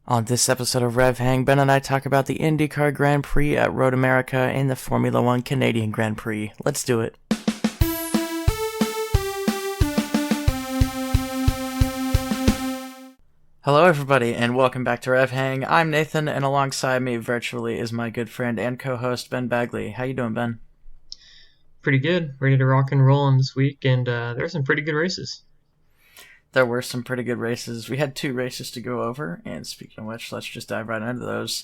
On this episode of RevHang, Ben and I talk about the IndyCar Grand Prix at Road America and the Formula One Canadian Grand Prix. Let's do it. Hello everybody, and welcome back to RevHang. I'm Nathan, and alongside me virtually is my good friend and co-host Ben Bagley. How you doing, Ben? Pretty good. Ready to rock and roll on this week, and there are some pretty good races. There were some pretty good races. We had two races to go over, and speaking of which, let's just dive right into those.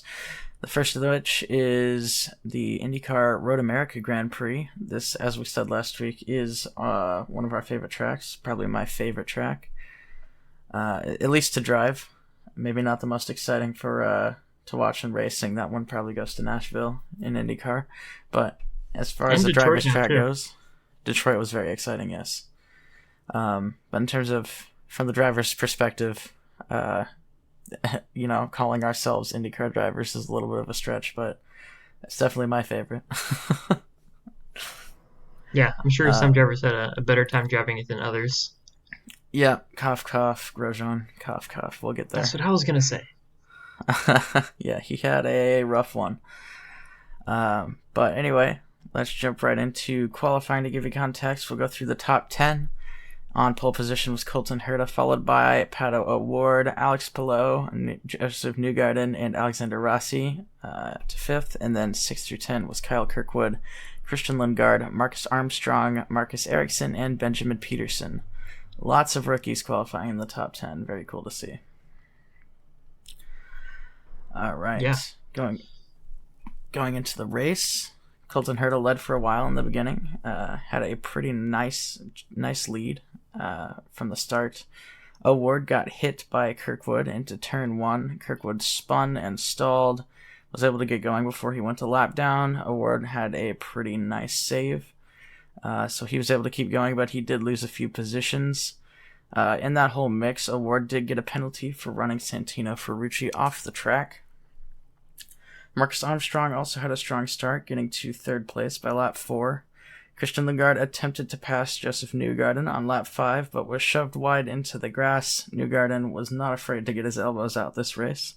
The first of which is the IndyCar Road America Grand Prix. This, as we said last week, is one of our favorite tracks, probably my favorite track, at least to drive. Maybe not the most exciting for to watch in racing. That one probably goes to Nashville in IndyCar. But as far as the driver's track goes, Detroit was very exciting, yes. But in terms of from the driver's perspective, calling ourselves IndyCar drivers is a little bit of a stretch, but it's definitely my favorite. Yeah, I'm sure some drivers had a better time driving it than others. Yeah, cough, cough, Grosjean, cough, cough. We'll get there. That's what I was going to say. Yeah, he had a rough one. But anyway, let's jump right into qualifying to give you context. We'll go through the top 10. On pole position was Colton Herta, followed by Pato O'Ward, Alex Palou, Joseph Newgarden, and Alexander Rossi to 5th. And then 6 through 10 was Kyle Kirkwood, Christian Lundgaard, Marcus Armstrong, Marcus Ericsson, and Benjamin Peterson. Lots of rookies qualifying in the top 10. Very cool to see. All right. Yeah. Going into the race, Colton Herta led for a while in the beginning. Had a pretty nice lead from the start. O'Ward got hit by Kirkwood into turn 1. Kirkwood spun and stalled. Was able to get going before he went a lap down. O'Ward had a pretty nice save. So he was able to keep going, but he did lose a few positions. In that whole mix, O'Ward did get a penalty for running Santino Ferrucci off the track. Marcus Armstrong also had a strong start, getting to 3rd place by lap 4. Christian Lundgaard attempted to pass Joseph Newgarden on lap 5, but was shoved wide into the grass. Newgarden was not afraid to get his elbows out this race.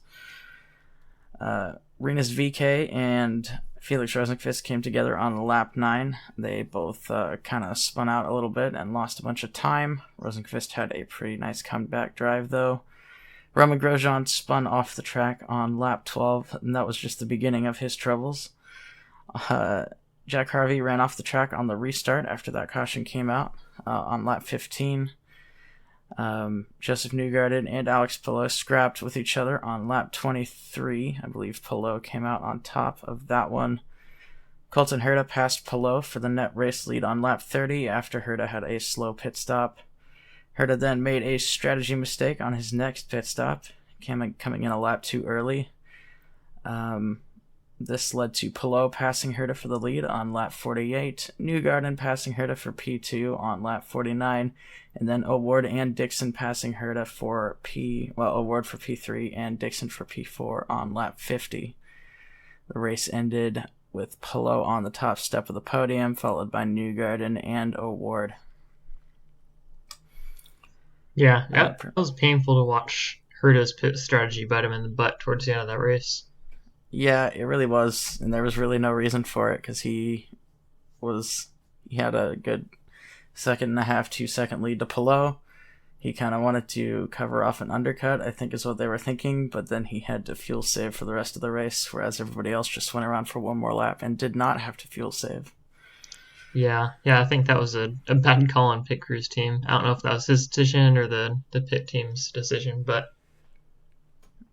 Rinus VeeKay and Felix Rosenqvist came together on lap 9. They both kind of spun out a little bit and lost a bunch of time. Rosenqvist had a pretty nice comeback drive, though. Romain Grosjean spun off the track on lap 12, and that was just the beginning of his troubles. Jack Harvey ran off the track on the restart after that caution came out on lap 15. Joseph Newgarden and Alex Palou scrapped with each other on lap 23. I believe Palou came out on top of that one. Colton Herta passed Palou for the net race lead on lap 30 after Herta had a slow pit stop. Herta then made a strategy mistake on his next pit stop, coming in a lap too early. This led to Palou passing Herta for the lead on lap 48, Newgarden passing Herta for P2 on lap 49, and then O'Ward and Dixon passing Herta for O'Ward for P3 and Dixon for P4 on lap 50. The race ended with Palou on the top step of the podium, followed by Newgarden and O'Ward. Yeah, that was painful to watch Herta's pit strategy bite him in the butt towards the end of that race. Yeah, it really was, and there was really no reason for it because he had a good 1.5 2-second lead to Palou. He kind of wanted to cover off an undercut, I think is what they were thinking, but then he had to fuel save for the rest of the race, whereas everybody else just went around for one more lap and did not have to fuel save. Yeah, I think that was a bad call on pit crew's team. I don't know if that was his decision or the pit team's decision, but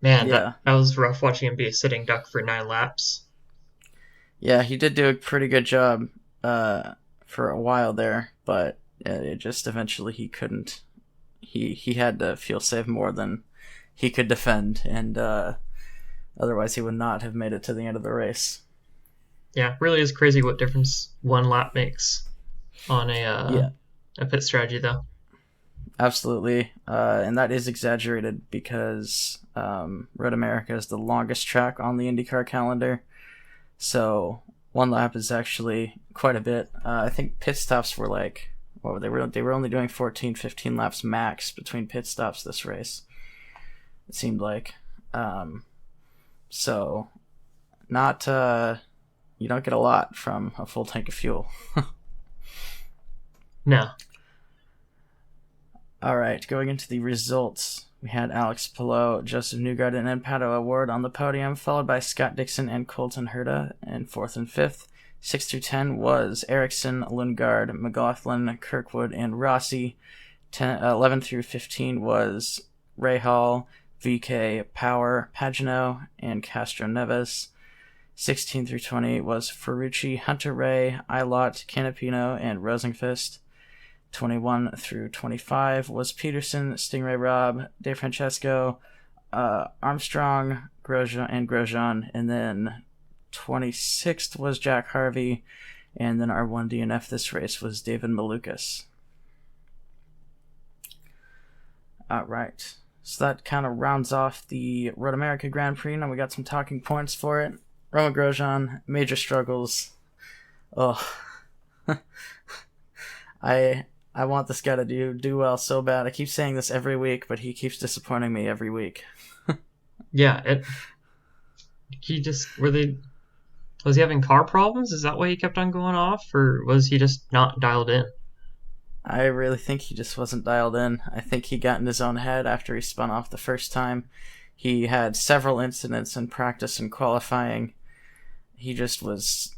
man, yeah. That was rough watching him be a sitting duck for 9 laps. Yeah, he did do a pretty good job for a while there, but it just eventually he couldn't. He had to fuel save more than he could defend, and otherwise he would not have made it to the end of the race. Yeah, really is crazy what difference 1 lap makes on a pit strategy, though. Absolutely, and that is exaggerated because Road America is the longest track on the IndyCar calendar, so 1 lap is actually quite a bit. I think pit stops were like, they were only doing 14, 15 laps max between pit stops this race. It seemed like. So not you don't get a lot from a full tank of fuel. No. All right, going into the results, we had Alex Palou, Joseph Newgarden, and Pato O'Ward on the podium, followed by Scott Dixon and Colton Herta in 4th and 5th. 6 through 10 was Ericsson, Lundgaard, McLaughlin, Kirkwood, and Rossi. 11 through 15 was Rahal, VK, Power, Pagano, and Castro Neves. 16 through 20 was Ferrucci, Hunter Ray, Ilott, Canapino, and Rosenqvist. 21 through 25 was Peterson, Stingray Robb, De Francesco, Armstrong, Grosjean, and then 26th was Jack Harvey, and then our one DNF this race was David Malukas. Alright, so that kind of rounds off the Road America Grand Prix. Now we got some talking points for it. Roman Grosjean, major struggles. Oh, I want this guy to do well so bad. I keep saying this every week, but he keeps disappointing me every week. Yeah, was he having car problems? Is that why he kept on going off, or was he just not dialed in? I really think he just wasn't dialed in. I think he got in his own head after he spun off the first time. He had several incidents in practice and qualifying. He just was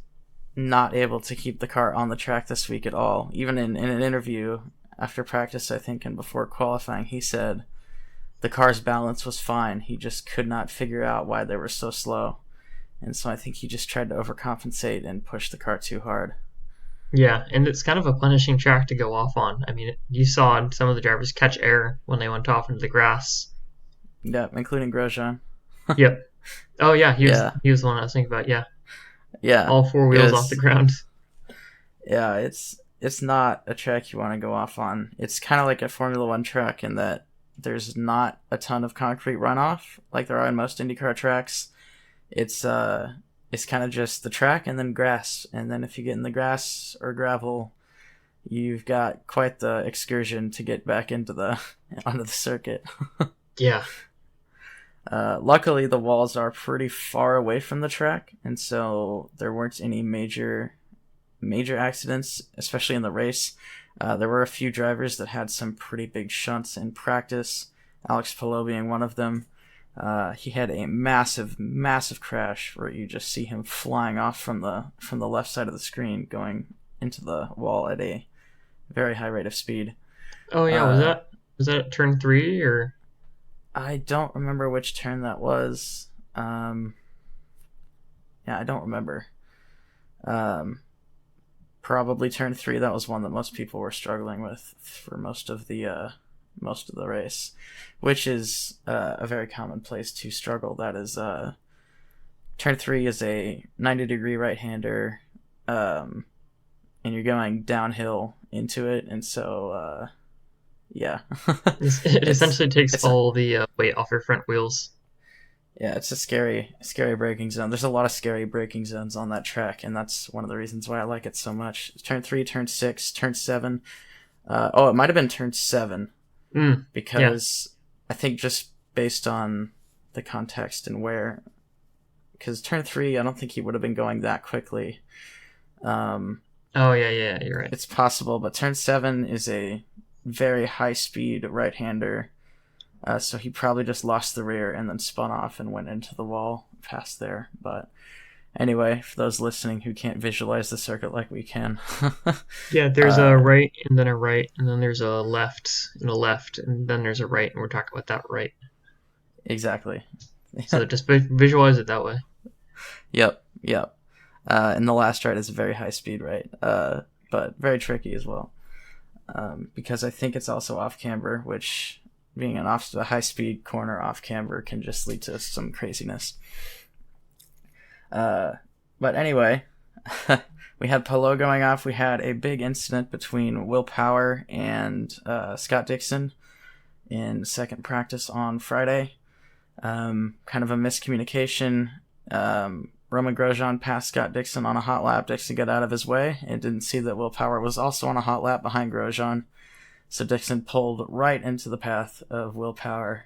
not able to keep the car on the track this week at all. Even in an interview after practice, I think, and before qualifying, he said the car's balance was fine. He just could not figure out why they were so slow. And so I think he just tried to overcompensate and push the car too hard. Yeah, and it's kind of a punishing track to go off on. I mean, you saw some of the drivers catch air when they went off into the grass. Yep, including Grosjean. Yep. Oh, yeah, he was the one I was thinking about, yeah. Yeah. All 4 wheels off the ground. Yeah, it's not a track you want to go off on. It's kind of like a Formula One track in that there's not a ton of concrete runoff like there are in most IndyCar tracks. It's kind of just the track and then grass, and then if you get in the grass or gravel, you've got quite the excursion to get back onto the circuit. Yeah. Luckily, the walls are pretty far away from the track, and so there weren't any major accidents, especially in the race. There were a few drivers that had some pretty big shunts in practice, Alex Palou being one of them. He had a massive crash where you just see him flying off from the left side of the screen, going into the wall at a very high rate of speed. Oh yeah, was that at turn 3 or? I don't remember which turn that was. Yeah, I don't remember. Probably turn 3. That was one that most people were struggling with for most of the race, which is a very common place to struggle. That is, turn 3 is a 90-degree right-hander, and you're going downhill into it, and so yeah. It essentially takes all the weight off your front wheels. Yeah, it's a scary braking zone. There's a lot of scary braking zones on that track, and that's one of the reasons why I like it so much. Turn 3, turn 6, turn 7. It might have been turn 7. Because I think just based on the context and where, because turn 3, I don't think he would have been going that quickly. Oh yeah, you're right. It's possible, but turn 7 is a very high speed right-hander, so he probably just lost the rear and then spun off and went into the wall past there. But anyway, for those listening who can't visualize the circuit like we can. Yeah, there's a right, and then a right, and then there's a left, and a left, and then there's a right, and we're talking about that right. Exactly. So just visualize it that way. Yep. And the last right is a very high speed right, but very tricky as well. Because I think it's also off camber, which being a high speed corner off camber can just lead to some craziness. But anyway, we had Palou going off. We had a big incident between Will Power and Scott Dixon in second practice on Friday. Kind of a miscommunication. Roman Grosjean passed Scott Dixon on a hot lap. Dixon got out of his way and didn't see that Will Power was also on a hot lap behind Grosjean. So Dixon pulled right into the path of Will Power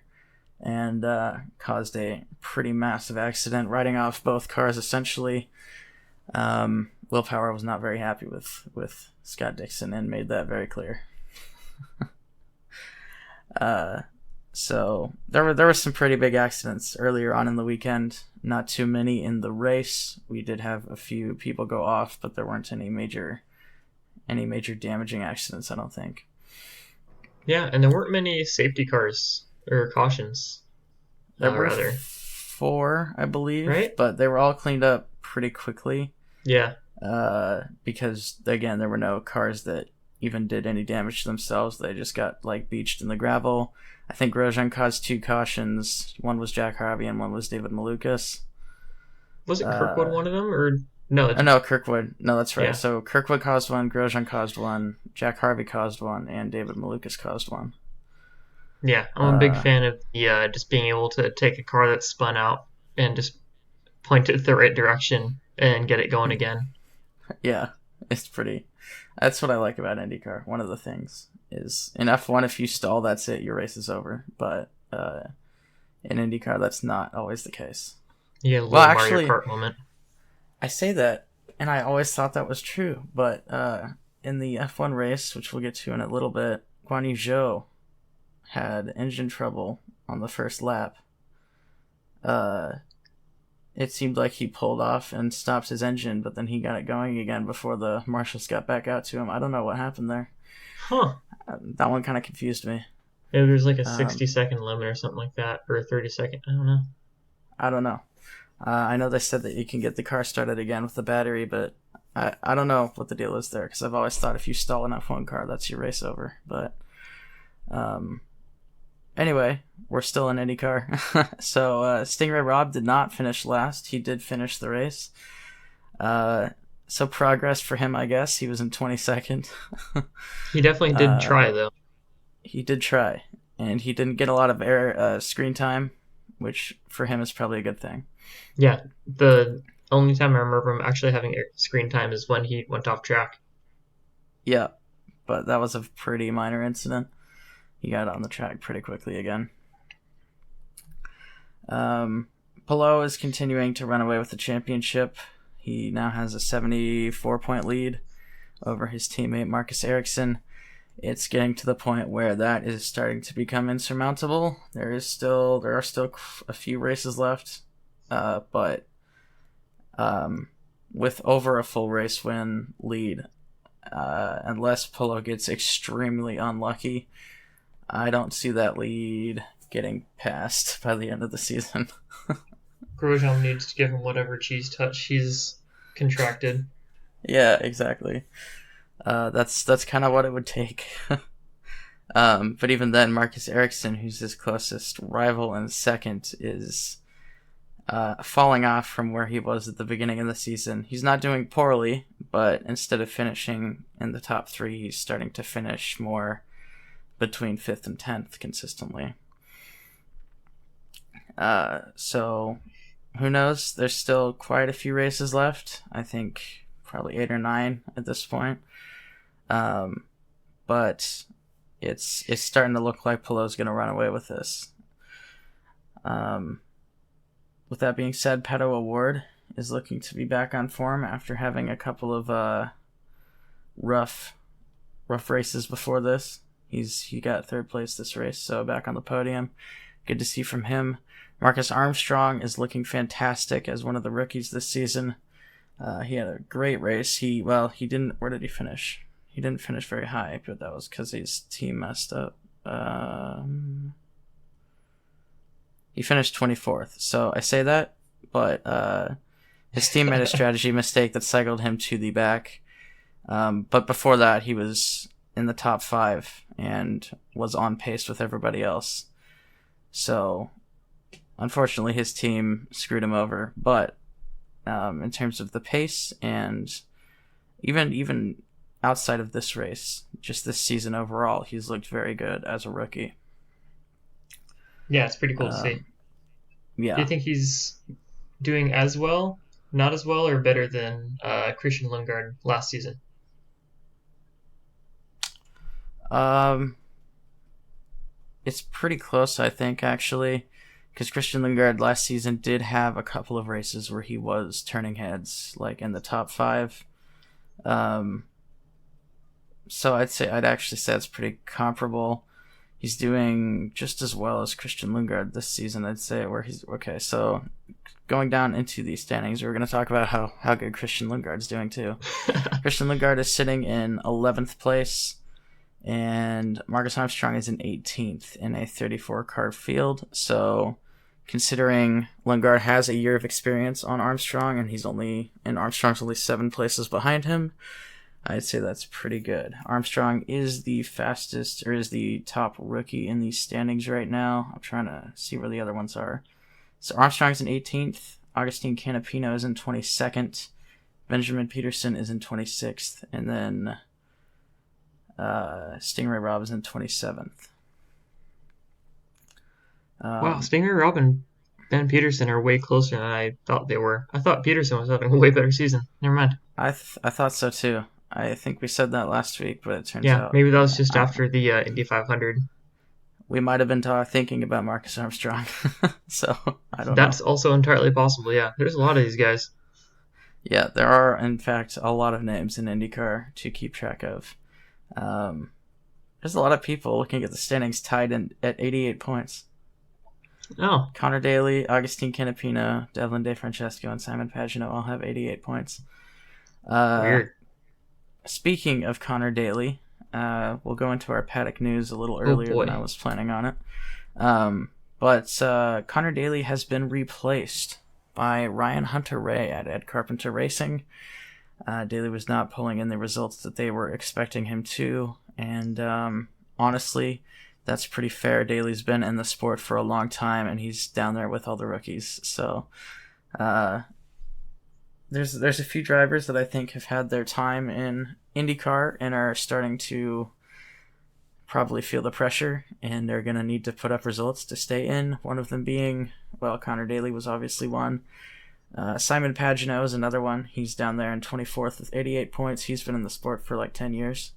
and caused a pretty massive accident, riding off both cars essentially. Will Power was not very happy with Scott Dixon and made that very clear. So there were some pretty big accidents earlier on in the weekend. Not too many in the race. We did have a few people go off, but there weren't any major damaging accidents, I don't think. Yeah, and there weren't many safety cars or cautions. There were 4, I believe, right? But they were all cleaned up pretty quickly. Yeah. Because again, there were no cars that even did any damage to themselves. They just got like beached in the gravel. I think RevHang caused 2 cautions. One was Jack Harvey and one was David Malukas. Was it Kirkwood one of them, or no? No, Kirkwood. No, that's right. Yeah. So Kirkwood caused 1, Grosjean caused 1, Jack Harvey caused 1, and David Malukas caused 1. Yeah, I'm a big fan of the just being able to take a car that's spun out and just point it the right direction and get it going again. Yeah, it's pretty. That's what I like about IndyCar. One of the things is in F1, if you stall, that's it. Your race is over. But in IndyCar, that's not always the case. Yeah, Mario Kart moment. I say that, and I always thought that was true. But in the F1 race, which we'll get to in a little bit, Guan Yu Zhou had engine trouble on the first lap. It seemed like he pulled off and stopped his engine, but then he got it going again before the marshals got back out to him. I don't know what happened there. Huh. That one kind of confused me. Yeah, there's like a 60-second limit or something like that, or a 30-second. I don't know. I know they said that you can get the car started again with the battery, but I don't know what the deal is there, because I've always thought if you stall an F1 car, that's your race over. But anyway, we're still in IndyCar. So Stingray Robb did not finish last. He did finish the race. So progress for him, I guess. He was in 22nd. He definitely did try, though. He did try. And he didn't get a lot of screen time, which for him is probably a good thing. Yeah, the only time I remember him actually having screen time is when he went off track. Yeah, but that was a pretty minor incident. He got on the track pretty quickly again. Palou is continuing to run away with the championship. He now has a 74-point lead over his teammate Marcus Ericsson. It's getting to the point where that is starting to become insurmountable. There are still a few races left, but with over a full race win lead, unless Palou gets extremely unlucky, I don't see that lead getting passed by the end of the season. Grosjean needs to give him whatever cheese touch he's contracted. Yeah, exactly. That's kind of what it would take. But even then, Marcus Ericsson, who's his closest rival in second, is falling off from where he was at the beginning of the season. He's not doing poorly, but instead of finishing in the top 3, he's starting to finish more between 5th and 10th consistently. So who knows? There's still quite a few races left. I think probably 8 or 9 at this point. But it's starting to look like Palou's going to run away with this. With that being said, Pato O'Ward is looking to be back on form after having a couple of rough races before this. He got 3rd place this race, so back on the podium. Good to see from him. Marcus Armstrong is looking fantastic as one of the rookies this season. He had a great race. He didn't. Where did he finish? He didn't finish very high, but that was because his team messed up. He finished 24th. So I say that, but his team made a strategy mistake that cycled him to the back. But before that, he was in the top 5 and was on pace with everybody else. So unfortunately, his team screwed him over. But in terms of the pace and even outside of this race, just this season overall, he's looked very good as a rookie. Yeah, it's pretty cool to see. Yeah. Do you think he's doing as well, not as well, or better than Christian Lundgaard last season? it's pretty close, I think, actually, because Christian Lundgaard last season did have a couple of races where he was turning heads, like in the top 5. So I'd actually say it's pretty comparable. He's doing just as well as Christian Lundgaard this season, I'd say, where he's okay. So going down into these standings, we're going to talk about how good Christian Lundgaard's doing too. Christian Lundgaard is sitting in 11th place, and Marcus Armstrong is in 18th in a 34-car field. So considering Lundgaard has a year of experience on Armstrong, and Armstrong's only 7 places behind him, I'd say that's pretty good. Armstrong is the top rookie in these standings right now. I'm trying to see where the other ones are. So Armstrong's in 18th. Agustin Canapino is in 22nd. Benjamin Peterson is in 26th. And then Stingray Robb is in 27th. Wow, Stingray Robb and Ben Peterson are way closer than I thought they were. I thought Peterson was having a way better season. Never mind. I thought so too. I think we said that last week, but it turns out... Yeah, maybe that was just after the Indy 500. We might have been thinking about Marcus Armstrong. So, I don't know. That's also entirely possible, yeah. There's a lot of these guys. Yeah, there are, in fact, a lot of names in IndyCar to keep track of. There's a lot of people looking at the standings tied at 88 points. Oh. Connor Daly, Agustin Canapino, Devlin DeFrancesco, and Simon Pagenaud all have 88 points. Weird. Speaking of Connor Daly, we'll go into our paddock news a little earlier than I was planning on it. But Connor Daly has been replaced by Ryan Hunter-Reay at Ed Carpenter Racing. Daly was not pulling in the results that they were expecting him to, and honestly, that's pretty fair. Daly's been in the sport for a long time, and he's down there with all the rookies. So there's a few drivers that I think have had their time in IndyCar and are starting to probably feel the pressure, and they're going to need to put up results to stay in. One of them being, well, Connor Daly was obviously one. Simon Pagenaud is another one. He's down there in 24th with 88 points. He's been in the sport for like 10 years.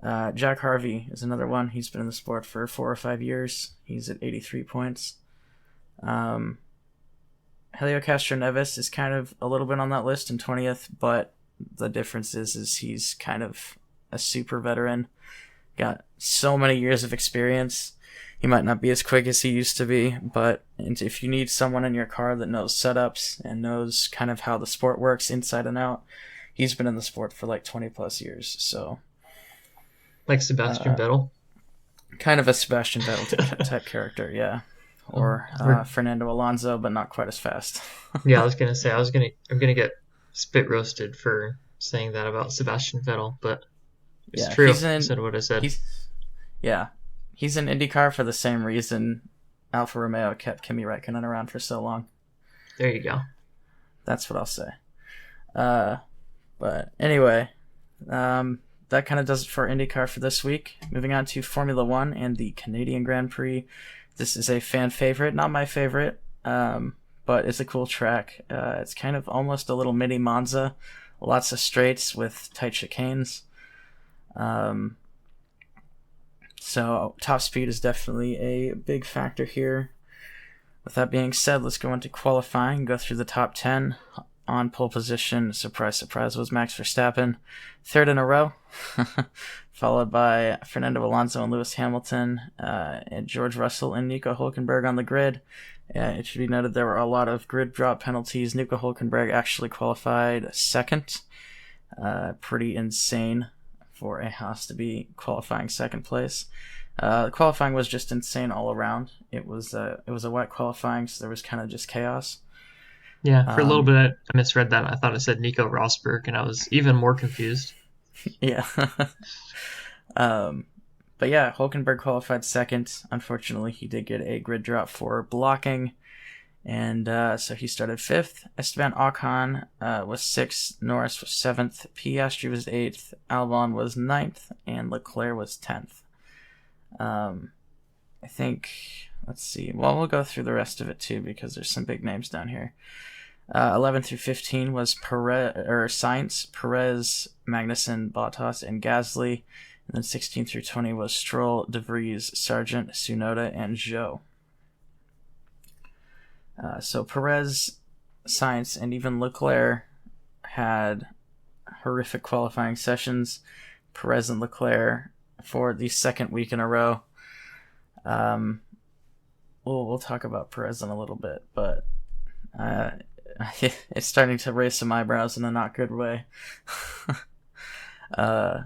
Jack Harvey is another one. He's been in the sport for 4 or 5 years. He's at 83 points. Helio Castroneves is kind of a little bit on that list in 20th, but the difference is he's kind of a super veteran. Got so many years of experience. He might not be as quick as he used to be, but if you need someone in your car that knows setups and knows kind of how the sport works inside and out, he's been in the sport for like 20 plus years. So, like Sebastian Vettel? Kind of a Sebastian Vettel type character, yeah. Or Fernando Alonso, but not quite as fast. Yeah, I was gonna say I'm gonna get spit roasted for saying that about Sebastian Vettel, but it's true. I said what I said. He's in IndyCar for the same reason Alfa Romeo kept Kimi Räikkönen around for so long. There you go. That's what I'll say. But anyway, that kind of does it for IndyCar for this week. Moving on to Formula One and the Canadian Grand Prix. This is a fan favorite, not my favorite, but it's a cool track. It's kind of almost a little mini Monza. Lots of straights with tight chicanes. So top speed is definitely a big factor here. With that being said, let's go into qualifying and go through the top 10. On pole position, surprise, surprise, was Max Verstappen. Third in a row, followed by Fernando Alonso and Lewis Hamilton, and George Russell and Nico Hülkenberg on the grid. It should be noted there were a lot of grid drop penalties. Nico Hülkenberg actually qualified second. Pretty insane for a Haas to be qualifying second place. Qualifying was just insane all around. It was a wet qualifying, so there was kind of just chaos. Yeah, for a little bit I misread that. I thought it said Nico Rosberg, and I was even more confused. Yeah. But yeah, Hülkenberg qualified second. Unfortunately, he did get a grid drop for blocking, and so he started fifth. Esteban Ocon was sixth. Norris was seventh. Piastri was eighth. Albon was ninth, and Leclerc was 10th. I think, let's see. Well, we'll go through the rest of it too because there's some big names down here. 11 through 15 was Sainz, Perez, Magnussen, Bottas, and Gasly. And then 16 through 20 was Stroll, De Vries, Sargent, Tsunoda, and Zhou. So Perez, Sainz, and even Leclerc had horrific qualifying sessions. Perez and Leclerc for the second week in a row. We'll talk about Perez in a little bit, but it's starting to raise some eyebrows in a not good way. But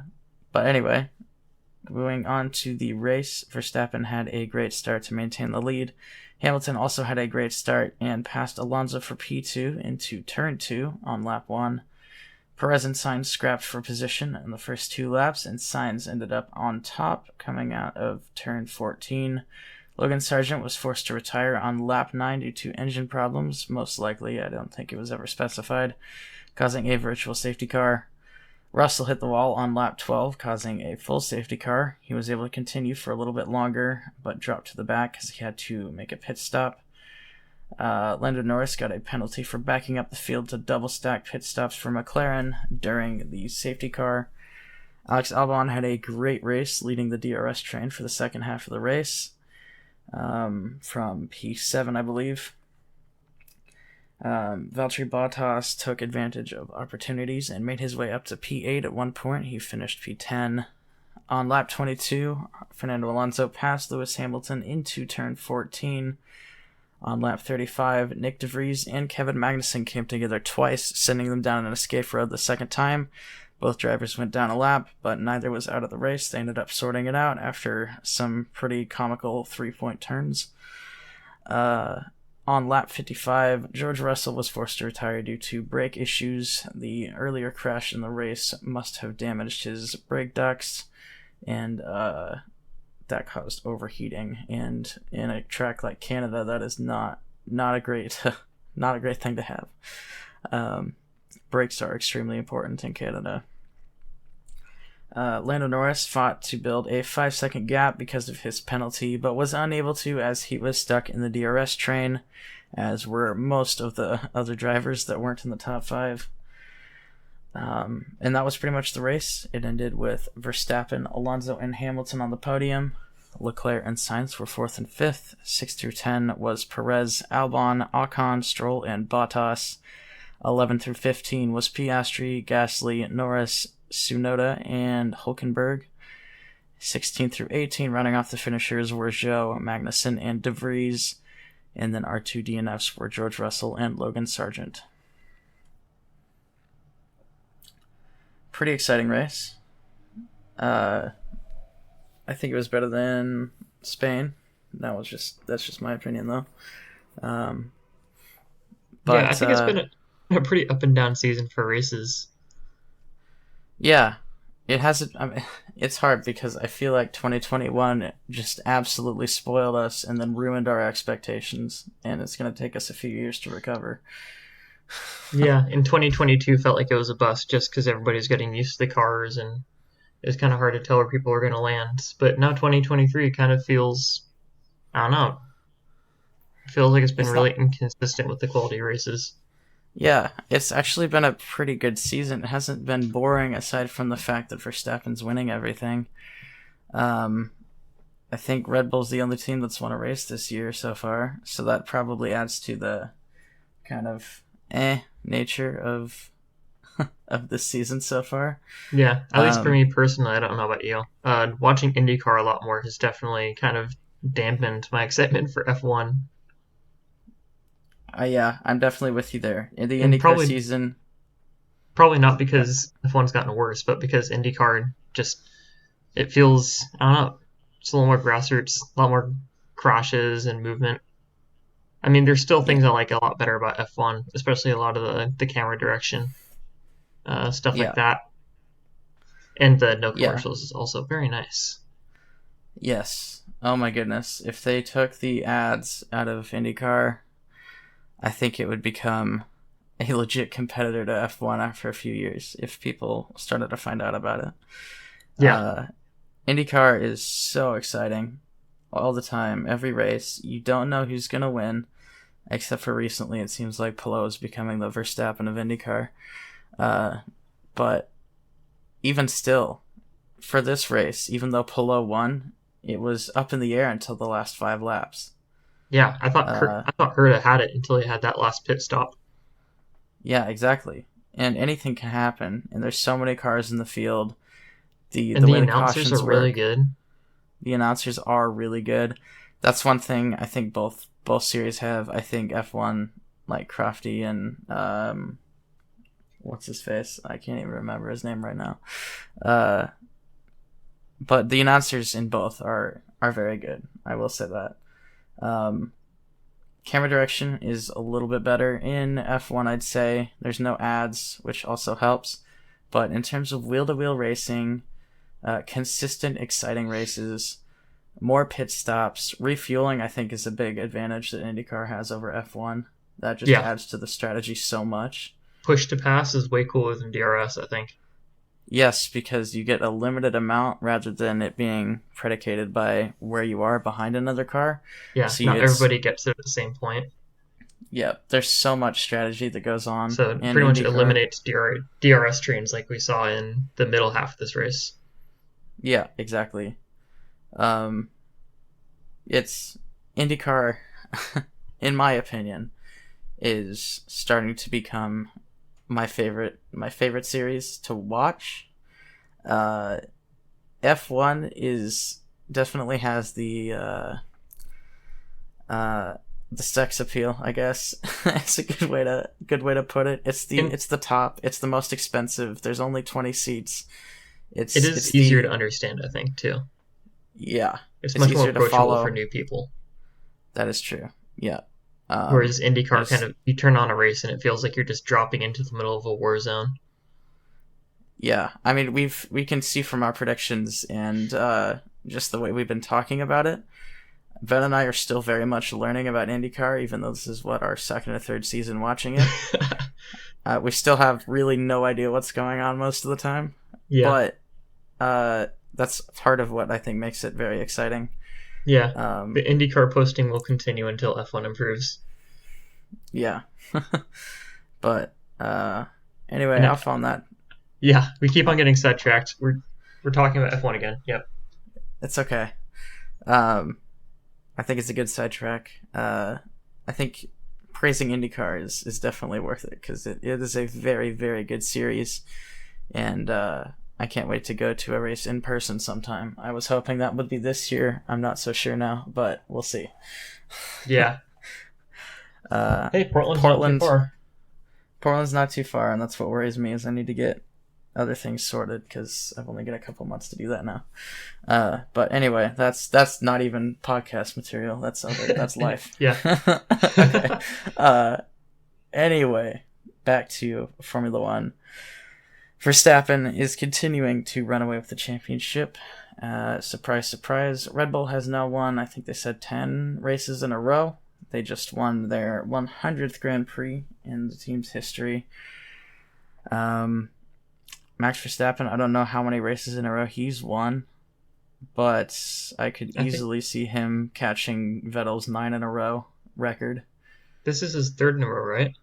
anyway, moving on to the race, Verstappen had a great start to maintain the lead. Hamilton also had a great start and passed Alonso for P2 into turn 2 on lap 1. Perez and Sainz scrapped for position in the first 2 laps, and Sainz ended up on top coming out of turn 14. Logan Sargent was forced to retire on lap 9 due to engine problems, most likely, I don't think it was ever specified, causing a virtual safety car. Russell hit the wall on lap 12, causing a full safety car. He was able to continue for a little bit longer, but dropped to the back because he had to make a pit stop. Lando Norris got a penalty for backing up the field to double-stack pit stops for McLaren during the safety car. Alex Albon had a great race, leading the DRS train for the second half of the race, from P7, I believe. Valtteri Bottas took advantage of opportunities and made his way up to P8 at one point. He finished P10. On lap 22, Fernando Alonso passed Lewis Hamilton into turn 14. On lap 35, Nick De Vries and Kevin Magnussen came together twice, sending them down an escape road the second time. Both drivers went down a lap, but neither was out of the race. They ended up sorting it out after some pretty comical 3-point turns. On lap 55, George Russell was forced to retire due to brake issues. The earlier crash in the race must have damaged his brake ducts, and that caused overheating. And in a track like Canada, that is not a great thing to have. Brakes are extremely important in Canada. Lando Norris fought to build a 5-second gap because of his penalty, but was unable to as he was stuck in the DRS train, as were most of the other drivers that weren't in the top 5. And that was pretty much the race. It ended with Verstappen, Alonso, and Hamilton on the podium. Leclerc and Sainz were 4th and 5th. 6 through 10 was Perez, Albon, Ocon, Stroll, and Bottas. 11 through 15 was Piastri, Gasly, Norris, Tsunoda, and Hülkenberg. 16 through 18, running off the finishers, were Zhou, Magnussen, and De Vries. And then our 2 DNFs were George Russell and Logan Sargent. Pretty exciting race. I think it was better than Spain. That's just my opinion, though. But I think it's been a pretty up and down season for races. Yeah, it hasn't. I mean, it's hard because I feel like 2021 just absolutely spoiled us and then ruined our expectations, and it's going to take us a few years to recover. Yeah, in 2022 felt like it was a bust just because everybody's getting used to the cars, and it's kind of hard to tell where people are going to land. But now 2023 kind of feels, I don't know, it feels like it's been really inconsistent with the quality races. Yeah, it's actually been a pretty good season. It hasn't been boring aside from the fact that Verstappen's winning everything. I think Red Bull's the only team that's won a race this year so far, so that probably adds to the kind of nature of this season so far. Yeah, at least for me personally, I don't know about you. Watching IndyCar a lot more has definitely kind of dampened my excitement for F1. Yeah, I'm definitely with you there. In the IndyCar season... Probably not because F1's gotten worse, but because IndyCar just... It feels... I don't know. It's a little more grassroots, a lot more crashes and movement. I mean, there's still things I like a lot better about F1, especially a lot of the camera direction, stuff like that. And the no commercials is also very nice. Yes. Oh my goodness. If they took the ads out of IndyCar... I think it would become a legit competitor to F1 after a few years if people started to find out about it. Yeah. IndyCar is so exciting all the time, every race. You don't know who's going to win, except for recently it seems like Palou is becoming the Verstappen of IndyCar. But even still, for this race, even though Palou won, it was up in the air until the last 5 laps. Yeah, I thought Herta had it until he had that last pit stop. Yeah, exactly. And anything can happen. And there's so many cars in the field. The way the announcers cautions are really work, good. The announcers are really good. That's one thing I think both series have. I think F1, like Crofty and what's his face? I can't even remember his name right now. But the announcers in both are very good. I will say that. Camera direction is a little bit better in F1, I'd say. There's no ads, which also helps. But in terms of wheel-to-wheel racing, consistent, exciting races, more pit stops, refueling, I think, is a big advantage that IndyCar has over F1. That just adds to the strategy so much. Push to pass is way cooler than DRS, I think. Yes, because you get a limited amount rather than it being predicated by where you are behind another car. Yeah, so not everybody gets it at the same point. Yeah, there's so much strategy that goes on. So it pretty much eliminates DRS trains like we saw in the middle half of this race. Yeah, exactly. It's IndyCar, in my opinion, is starting to become my favorite series to watch. F1 is definitely has the sex appeal, I guess. It's a good way to put it. It's the top. It's the most expensive. There's only 20 seats. It is easier to understand, I think, too. Yeah, it's much more approachable for new people. That is true. Yeah. Whereas IndyCar kind of, you turn on a race and it feels like you're just dropping into the middle of a war zone. Yeah, I mean we can see from our predictions and just the way we've been talking about it. Ben and I are still very much learning about IndyCar, even though this is our second or third season watching it. We still have really no idea what's going on most of the time. Yeah. But that's part of what I think makes it very exciting. Yeah, the IndyCar posting will continue until F1 improves. Yeah. But anyway, I'll on that. Yeah, we keep on getting sidetracked. We're talking about F1 again. Yep. It's okay. I think it's a good sidetrack. I think praising IndyCar is definitely worth it because it is a very, very good series. And I can't wait to go to a race in person sometime. I was hoping that would be this year. I'm not so sure now, but we'll see. Yeah. Hey, Portland's not too far. Portland's not too far, and that's what worries me is I need to get other things sorted because I've only got a couple months to do that now. But anyway, that's not even podcast material. That's life. Yeah. Okay. Anyway, back to Formula One. Verstappen is continuing to run away with the championship. Surprise, surprise. Red Bull has now won, I think they said 10 races in a row. They just won their 100th Grand Prix in the team's history. Max Verstappen, I don't know how many races in a row he's won, but I could easily see him catching Vettel's 9 in a row record. This is his 3rd in a row, right?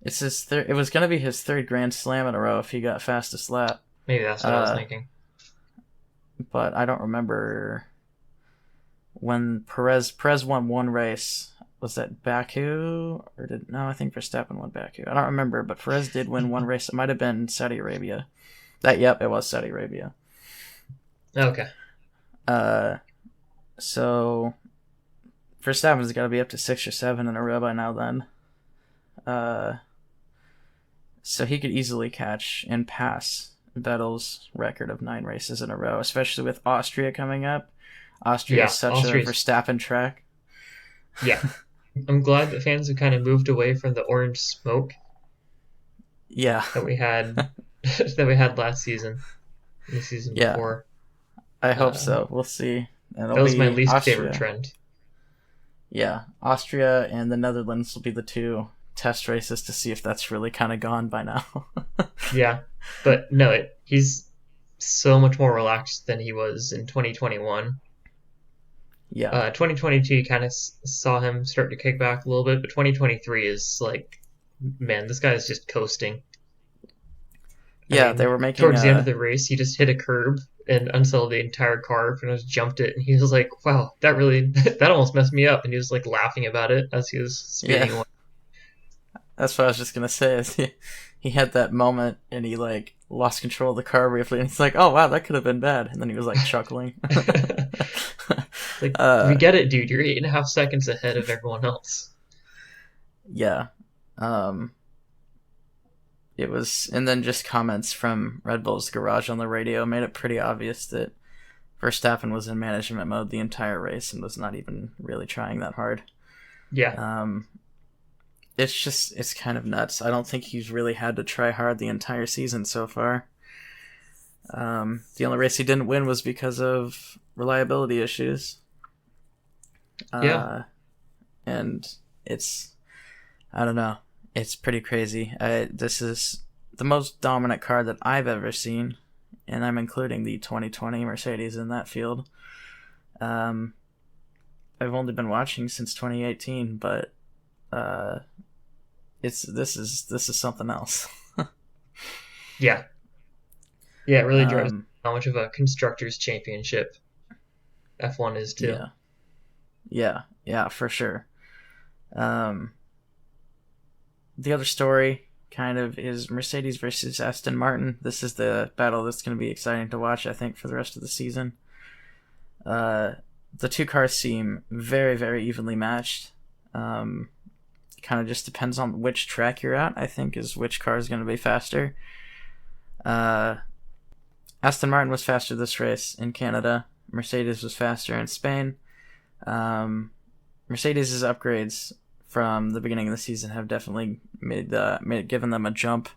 It's his third. It was going to be his 3rd Grand Slam in a row if he got fastest lap. Maybe that's what I was thinking. But I don't remember when Perez won one race. Was that Baku or I think Verstappen won Baku. I don't remember, but Perez did win one race. It might have been Saudi Arabia. It was Saudi Arabia. Okay. So Verstappen's got to be up to 6 or 7 in a row by now. Then. So he could easily catch and pass Vettel's record of 9 races in a row, especially with Austria coming up. Austria is such a Verstappen track. Yeah. I'm glad that fans have kind of moved away from the orange smoke. Yeah. That we had last season. The season before. I hope so. We'll see. That was my least favorite trend. Yeah. Austria and the Netherlands will be the 2 test races to see if that's really kind of gone by now. Yeah, but no, he's so much more relaxed than he was in 2021. Yeah. 2022 you kind of saw him start to kick back a little bit, but 2023 is like, man, this guy is just coasting. I Yeah, they mean, were making towards the end of the race, he just hit a curb and unsettled the entire car and just jumped it. And he was like, "Wow, that really that almost messed me up." And he was like laughing about it as he was yeah. speeding away. That's what I was just gonna say. Is he had that moment and he like lost control of the car briefly, and he's like, "Oh wow, that could have been bad," and then he was like chuckling. Like, we uh, get it, dude. You're 8.5 seconds ahead of everyone else. yeah. Um, it was, and then just comments from Red Bull's garage on the radio made it pretty obvious that Verstappen was in management mode the entire race and was not even really trying that hard. Yeah. It's kind of nuts. I don't think he's really had to try hard the entire season so far. The only race he didn't win was because of reliability issues. Yeah. And it's, I don't know, it's pretty crazy. This is the most dominant car that I've ever seen, and I'm including the 2020 Mercedes in that field. I've only been watching since 2018, but this is something else. Yeah. Yeah, it really drives how much of a constructors championship F1 is too. Yeah, for sure. The other story kind of is Mercedes versus Aston Martin. This is the battle that's going to be exciting to watch, I think, for the rest of the season. The two cars seem very, very evenly matched. Kind of just depends on which track you're at, I think, is which car is going to be faster. Aston Martin was faster this race in Canada. Mercedes was faster in Spain. Mercedes' upgrades from the beginning of the season have definitely given them a jump.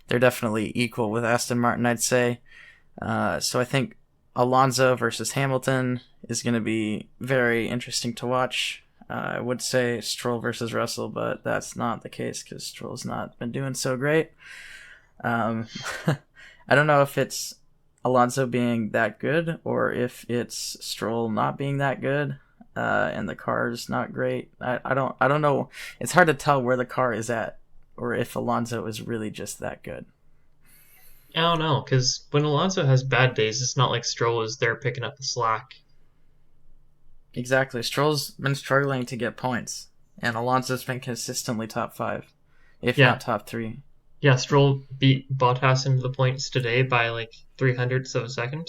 They're definitely equal with Aston Martin, I'd say. So I think Alonso versus Hamilton is going to be very interesting to watch. I would say Stroll versus Russell, but that's not the case because Stroll's not been doing so great. I don't know if it's Alonso being that good or if it's Stroll not being that good. And the car's not great. I don't know. It's hard to tell where the car is at, or if Alonso is really just that good. I don't know, because when Alonso has bad days, it's not like Stroll is there picking up the slack. Exactly. Stroll's been struggling to get points, and Alonso's been consistently top 5, if not top 3. Yeah, Stroll beat Bottas into the points today by like 0.03 of a second.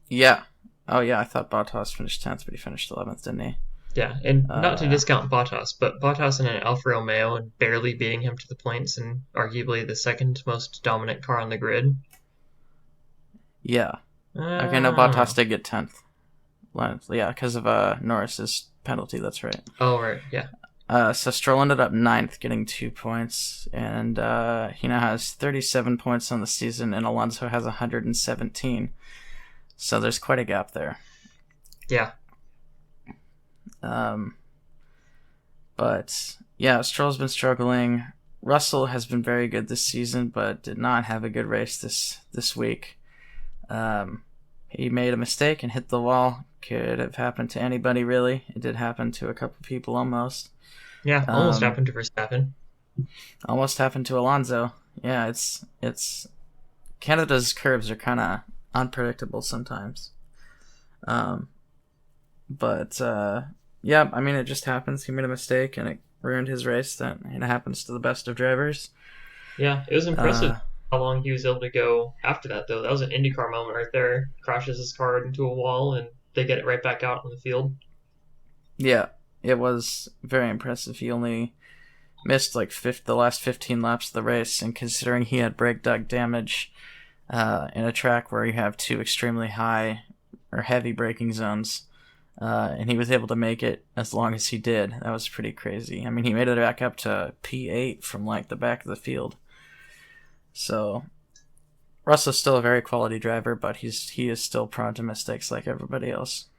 Yeah. Oh yeah, I thought Bottas finished 10th, but he finished 11th, didn't he? Yeah, and not to discount Bottas, but Bottas in an Alfa Romeo and barely beating him to the points and arguably the second most dominant car on the grid. Yeah. Okay, no, Bottas did get 10th. Yeah, because of Norris's penalty, that's right. Oh, right, yeah. So Stroll ended up 9th, getting 2 points, and he now has 37 points on the season, and Alonso has 117. So there's quite a gap there. Yeah. But yeah, Stroll's been struggling. Russell has been very good this season, but did not have a good race this week. He made a mistake and hit the wall. Could have happened to anybody, really. It did happen to a couple people almost. Yeah, almost happened to Verstappen. Almost happened to Alonso. Yeah, it's Canada's curves are kind of unpredictable sometimes. But yeah, I mean, it just happens. He made a mistake and it ruined his race. That it happens to the best of drivers. Yeah, it was impressive how long he was able to go after that, though. That was an IndyCar moment right there. Crashes his car into a wall and they get it right back out in the field. Yeah, it was very impressive. He only missed like the last 15 laps of the race, and considering he had brake duct damage in a track where you have 2 extremely high or heavy braking zones, and he was able to make it as long as he did, that was pretty crazy. I mean, he made it back up to P8 from like the back of the field. So Russell's still a very quality driver, but he is still prone to mistakes like everybody else.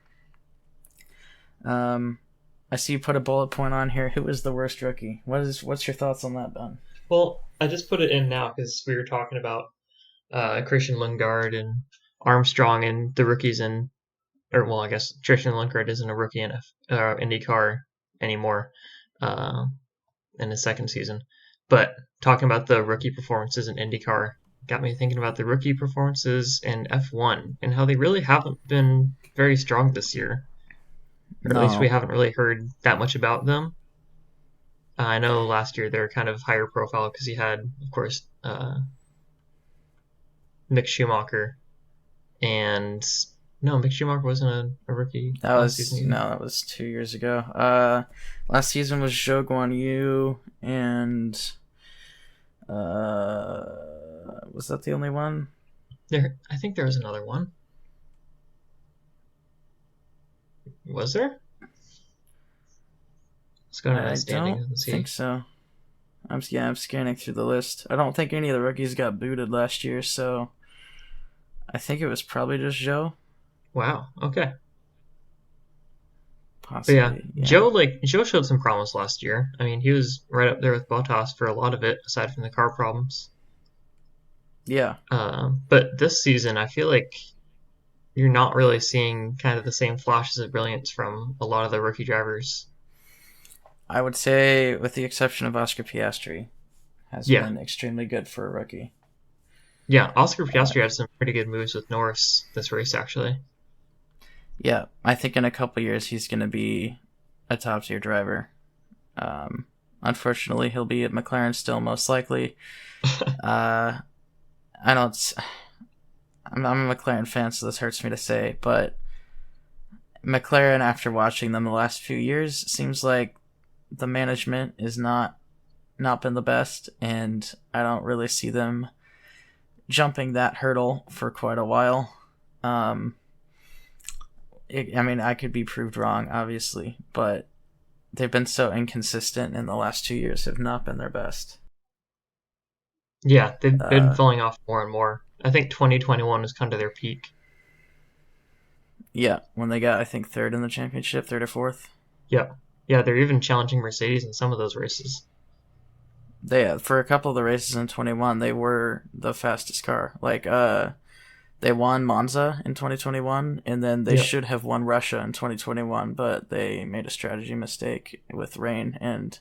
I see you put a bullet point on here. Who is the worst rookie? What's your thoughts on that, Ben? Well, I just put it in now because we were talking about Christian Lundgaard and Armstrong and the rookies I guess Christian Lundgaard isn't a rookie in IndyCar anymore in his second season. But talking about the rookie performances in IndyCar, got me thinking about the rookie performances in F1 and how they really haven't been very strong this year. Or at least we No, haven't really heard that much about them. I know last year they were kind of higher profile because you had, of course, Mick Schumacher and no, Mick Schumacher wasn't a rookie last season either. that was 2 years ago. Last season was Zhou Guanyu and was that the only one? I think there was another one. Was there? Let's go to I that standing don't and see. think so. I'm scanning through the list. I don't think any of the rookies got booted last year, so I think it was probably just Zhou. Wow. Okay. But yeah, Possibly, yeah. Joe showed some promise last year. I mean, he was right up there with Bottas for a lot of it, aside from the car problems. Yeah. But this season, I feel like you're not really seeing kind of the same flashes of brilliance from a lot of the rookie drivers. I would say, with the exception of Oscar Piastri, has Yeah, been extremely good for a rookie. yeah. Oscar Piastri had some pretty good moves with Norris this race, actually. Yeah, I think in a couple years he's going to be a top tier driver. Unfortunately, he'll be at McLaren still, most likely. Uh, I don't. I'm a McLaren fan, so this hurts me to say, but McLaren, after watching them the last few years, seems like the management is not been the best, and I don't really see them jumping that hurdle for quite a while. I mean, I could be proved wrong, obviously, but they've been so inconsistent in the last 2 years, have not been their best. Yeah, they've been Uh, falling off more and more. I think 2021 was kind of their peak. yeah, when they got, I think, third in the championship, third or fourth. Yeah, yeah, they're even challenging Mercedes in some of those races. They for a couple of the races in 21, they were the fastest car. Like, they won Monza in 2021, and then they Yeah. should have won Russia in 2021, but they made a strategy mistake with rain and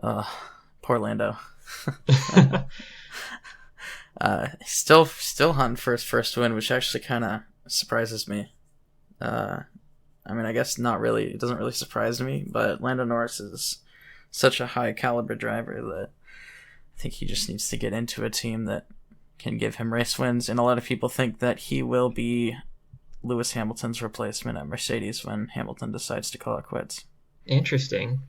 uh, poor Lando. Still hunting for his first win, which actually kind of surprises me. Uh, I mean, I guess not really. It doesn't really surprise me, but Lando Norris is such a high caliber driver that I think he just needs to get into a team that can give him race wins. And a lot of people think that he will be Lewis Hamilton's replacement at Mercedes when Hamilton decides to call it quits. Interesting.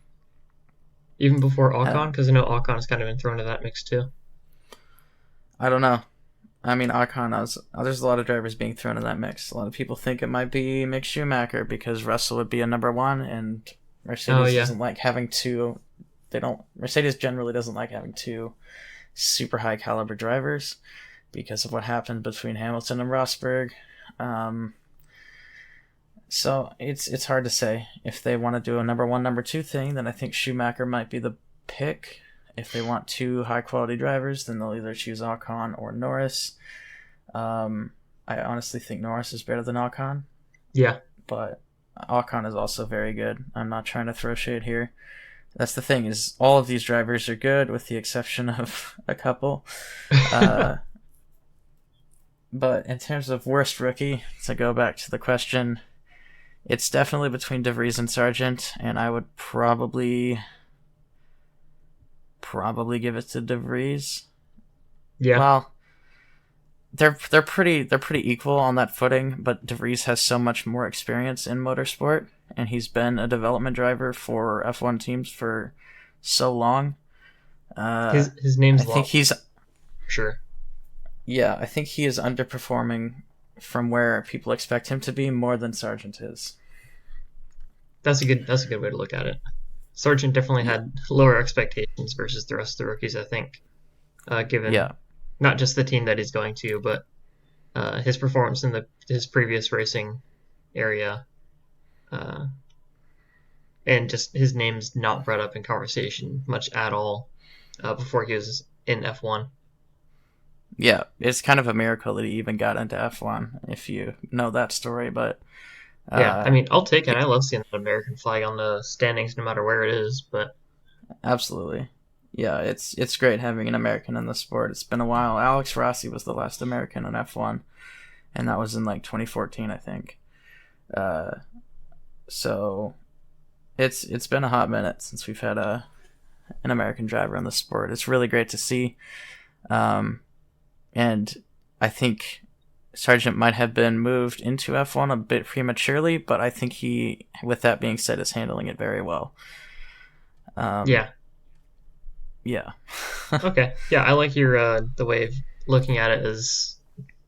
Even before Uh, Ocon, because I know Ocon has kind of been thrown into that mix too. I don't know. I mean, there's a lot of drivers being thrown in that mix. A lot of people think it might be Mick Schumacher because Russell would be a number one, and Oh Mercedes yeah, doesn't like having two. They don't. Mercedes generally doesn't like having two super high caliber drivers because of what happened between Hamilton and Rosberg. Um, so it's hard to say if they want to do a number one, number two thing. Then I think Schumacher might be the pick. If they want two high quality drivers, then they'll either choose Ocon or Norris. I honestly think Norris is better than Ocon, yeah, but Ocon is also very good. I'm not trying to throw shade here. That's the thing, is all of these drivers are good with the exception of a couple. Uh, but in terms of worst rookie, to go back to the question, it's definitely between De Vries and Sargent, and I would probably give it to De Vries. yeah. Well, they're pretty equal on that footing, but De Vries has so much more experience in motorsport, and he's been a development driver for F1 teams for so long. His I name's think Lot he's for sure. Yeah, I think he is underperforming from where people expect him to be more than Sargent is. That's a good way to look at it. Sargent definitely Yeah, had lower expectations versus the rest of the rookies, I think, yeah, given not just the team that he's going to, but his performance in his previous racing area, uh, and just his name's not brought up in conversation much at all before he was in F1. yeah. It's kind of a miracle that he even got into F1, if you know that story. But Yeah, I uh, mean, I'll take it. he, I love seeing the American flag on the standings, no matter where it is. But absolutely. Yeah, it's great having an American in the sport. It's been a while. Alex Rossi was the last American in F1, and that was in like 2014, I think. So it's been a hot minute since we've had an American driver in the sport. It's really great to see. And I think Sargent might have been moved into F1 a bit prematurely, but I think he, with that being said, is handling it very well. Yeah. Yeah. Okay. Yeah, I like your the way of looking at it as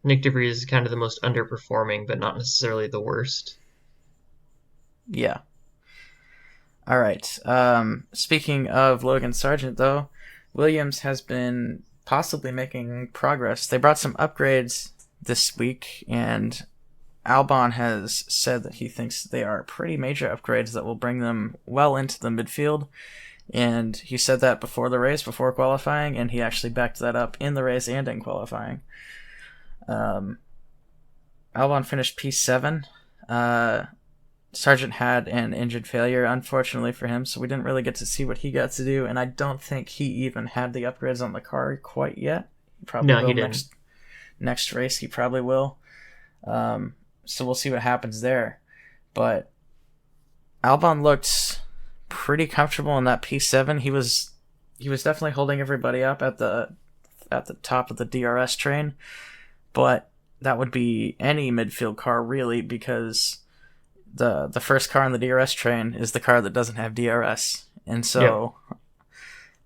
Nick DeVries is kind of the most underperforming, but not necessarily the worst. Yeah. All right. Speaking of Logan Sargent, though, Williams has been possibly making progress. They brought some upgrades this week, and Albon has said that he thinks they are pretty major upgrades that will bring them well into the midfield. And he said that before the race, before qualifying, and he actually backed that up in the race and in qualifying. Albon finished P7. Sargent had an engine failure, unfortunately for him, so we didn't really get to see what he got to do, and I don't think he even had the upgrades on the car quite yet. He probably will. He didn't. Next race, he probably will. So we'll see what happens there. But Albon looked pretty comfortable in that P7. He was definitely holding everybody up at the top of the DRS train, but that would be any midfield car really, because the first car on the DRS train is the car that doesn't have DRS, and so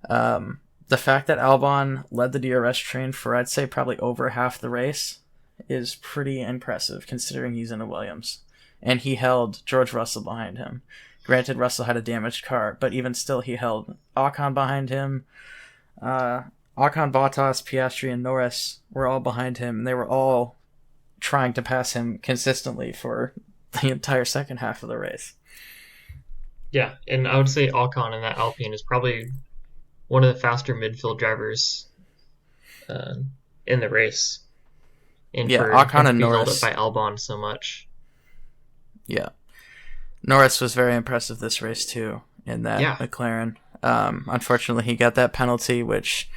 the fact that Albon led the DRS train for, I'd say, probably over half the race is pretty impressive considering he's in a Williams, and he held George Russell behind him. Granted, Russell had a damaged car, but even still, he held Ocon behind him. Ocon, Bottas, Piastri, and Norris were all behind him, and they were all trying to pass him consistently for the entire second half of the race. Yeah, and I would say Ocon in that Alpine is probably one of the faster midfield drivers in the race. And Ocon and Norris held up by Albon so much. Yeah. Norris was very impressive this race too in that McLaren. Unfortunately, he got that penalty, which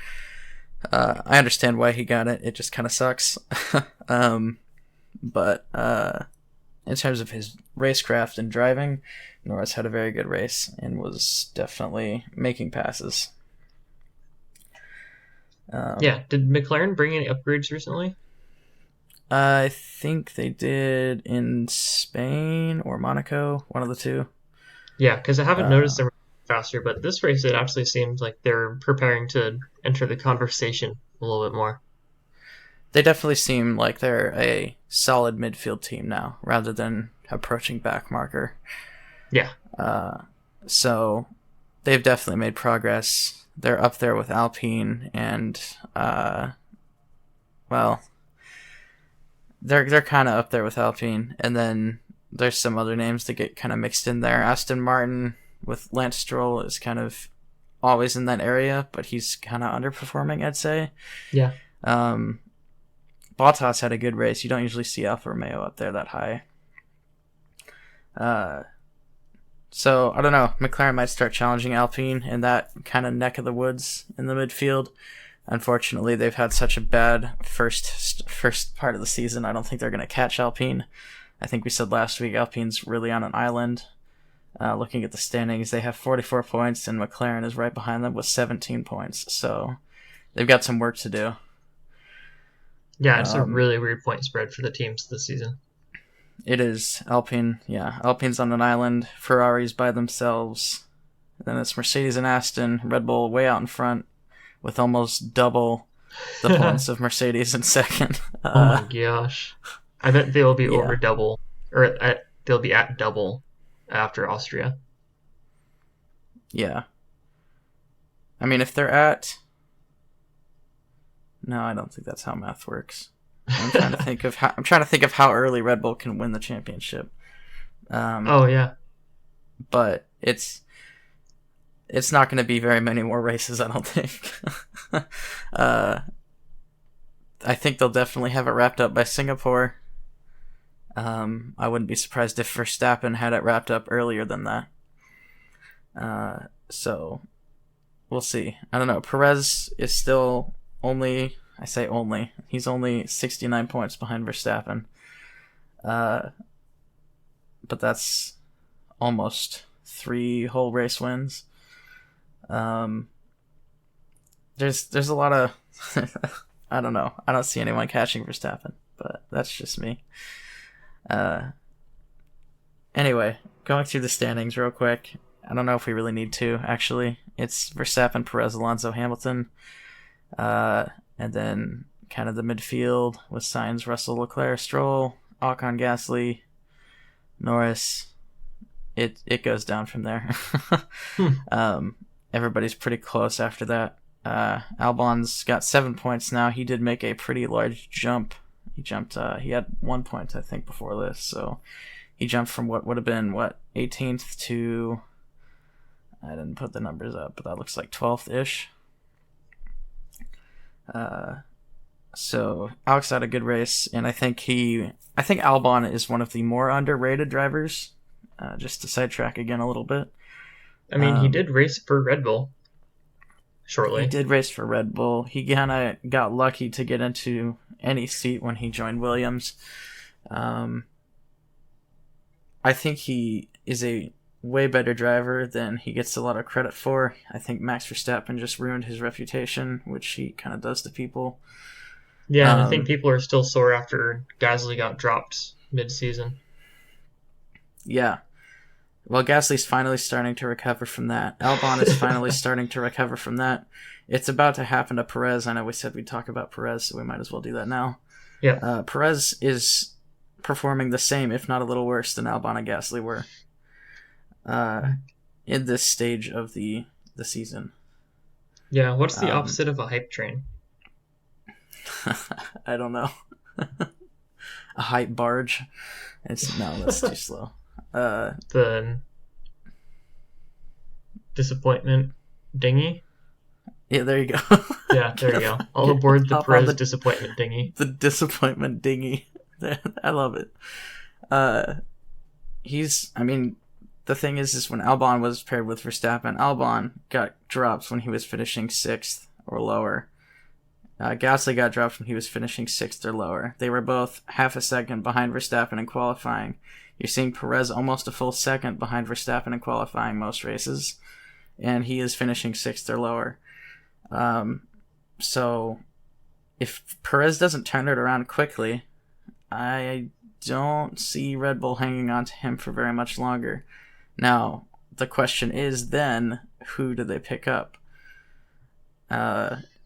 I understand why he got it. It just kind of sucks. But in terms of his racecraft and driving, Norris had a very good race and was definitely making passes. Did McLaren bring any upgrades recently? I think they did in Spain or Monaco, one of the two. Yeah, because I haven't noticed them faster, but this race it actually seems like they're preparing to enter the conversation a little bit more. They definitely seem like they're a solid midfield team now, rather than approaching back marker. Yeah. So they've definitely made progress. They're up there with Alpine and, they're kind of up there with Alpine. And then there's some other names that get kind of mixed in there. Aston Martin with Lance Stroll is kind of always in that area, but he's kind of underperforming, I'd say. Yeah. Bottas had a good race. You don't usually see Alfa Romeo up there that high. So, I don't know. McLaren might start challenging Alpine in that kind of neck of the woods in the midfield. Unfortunately, they've had such a bad first part of the season. I don't think they're going to catch Alpine. I think we said last week Alpine's really on an island. Looking at the standings, they have 44 points, and McLaren is right behind them with 17 points. So, they've got some work to do. Yeah, it's a really weird point spread for the teams this season. It is. Alpine, Alpine's on an island. Ferrari's by themselves. Then it's Mercedes and Aston. Red Bull way out in front with almost double the points of Mercedes in second. Oh my gosh. I bet they'll be over double, or they'll be at double after Austria. Yeah. I mean, if they're at... No, I don't think that's how math works. I'm trying to think of how early Red Bull can win the championship. But it's not going to be very many more races, I don't think. I think they'll definitely have it wrapped up by Singapore. I wouldn't be surprised if Verstappen had it wrapped up earlier than that. So we'll see. I don't know. Perez is still he's only 69 points behind Verstappen. But that's almost 3 whole race wins. There's a lot of I don't know. I don't see anyone catching Verstappen, but that's just me. Anyway, going through the standings real quick. I don't know if we really need to, actually. It's Verstappen, Perez, Alonso, Hamilton. And then kind of the midfield with Sainz, Russell, Leclerc, Stroll, Ocon, Gasly, Norris. It goes down from there. Everybody's pretty close after that. Albon's got 7 points now. He did make a pretty large jump. He had 1 point, I think, before this. So he jumped from what would have been, 18th to... I didn't put the numbers up, but that looks like 12th-ish. So Alex had a good race, and I think Albon is one of the more underrated drivers. Just to sidetrack again a little bit. I mean, he did race for Red Bull shortly. He did race for Red Bull. He kind of got lucky to get into any seat when he joined Williams. I think he is a way better driver than he gets a lot of credit for. I think Max Verstappen just ruined his reputation, which he kind of does to people. Yeah, and I think people are still sore after Gasly got dropped mid-season. Yeah. Well, Gasly's finally starting to recover from that. Albon is finally starting to recover from that. It's about to happen to Perez. I know we said we'd talk about Perez, so we might as well do that now. Yeah. Perez is performing the same, if not a little worse, than Albon and Gasly were in this stage of the season. Yeah, what's the opposite of a hype train? I don't know. A hype barge. That's too slow. The disappointment dinghy? Yeah, there you go. Yeah, there you go. All aboard the Perez disappointment dinghy. The disappointment dinghy. I love it. The thing is when Albon was paired with Verstappen, Albon got dropped when he was finishing 6th or lower. Gasly got dropped when he was finishing 6th or lower. They were both half a second behind Verstappen in qualifying. You're seeing Perez almost a full second behind Verstappen in qualifying most races, and he is finishing 6th or lower. So if Perez doesn't turn it around quickly, I don't see Red Bull hanging on to him for very much longer. Now, the question is then, who do they pick up?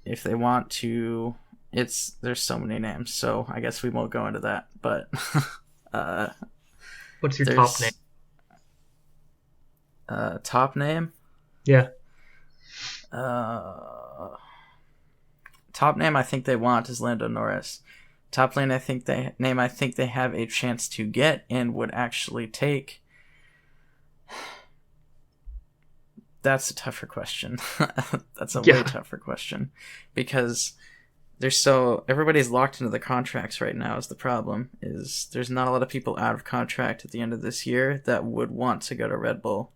If they want to, there's so many names, so I guess we won't go into that, but what's your top name? Top name? Yeah. Top name I think they want is Lando Norris. Top lane I think they have a chance to get and would actually take. That's a tougher question. That's a way tougher question, because everybody's locked into the contracts right now. Is the problem is there's not a lot of people out of contract at the end of this year that would want to go to Red Bull.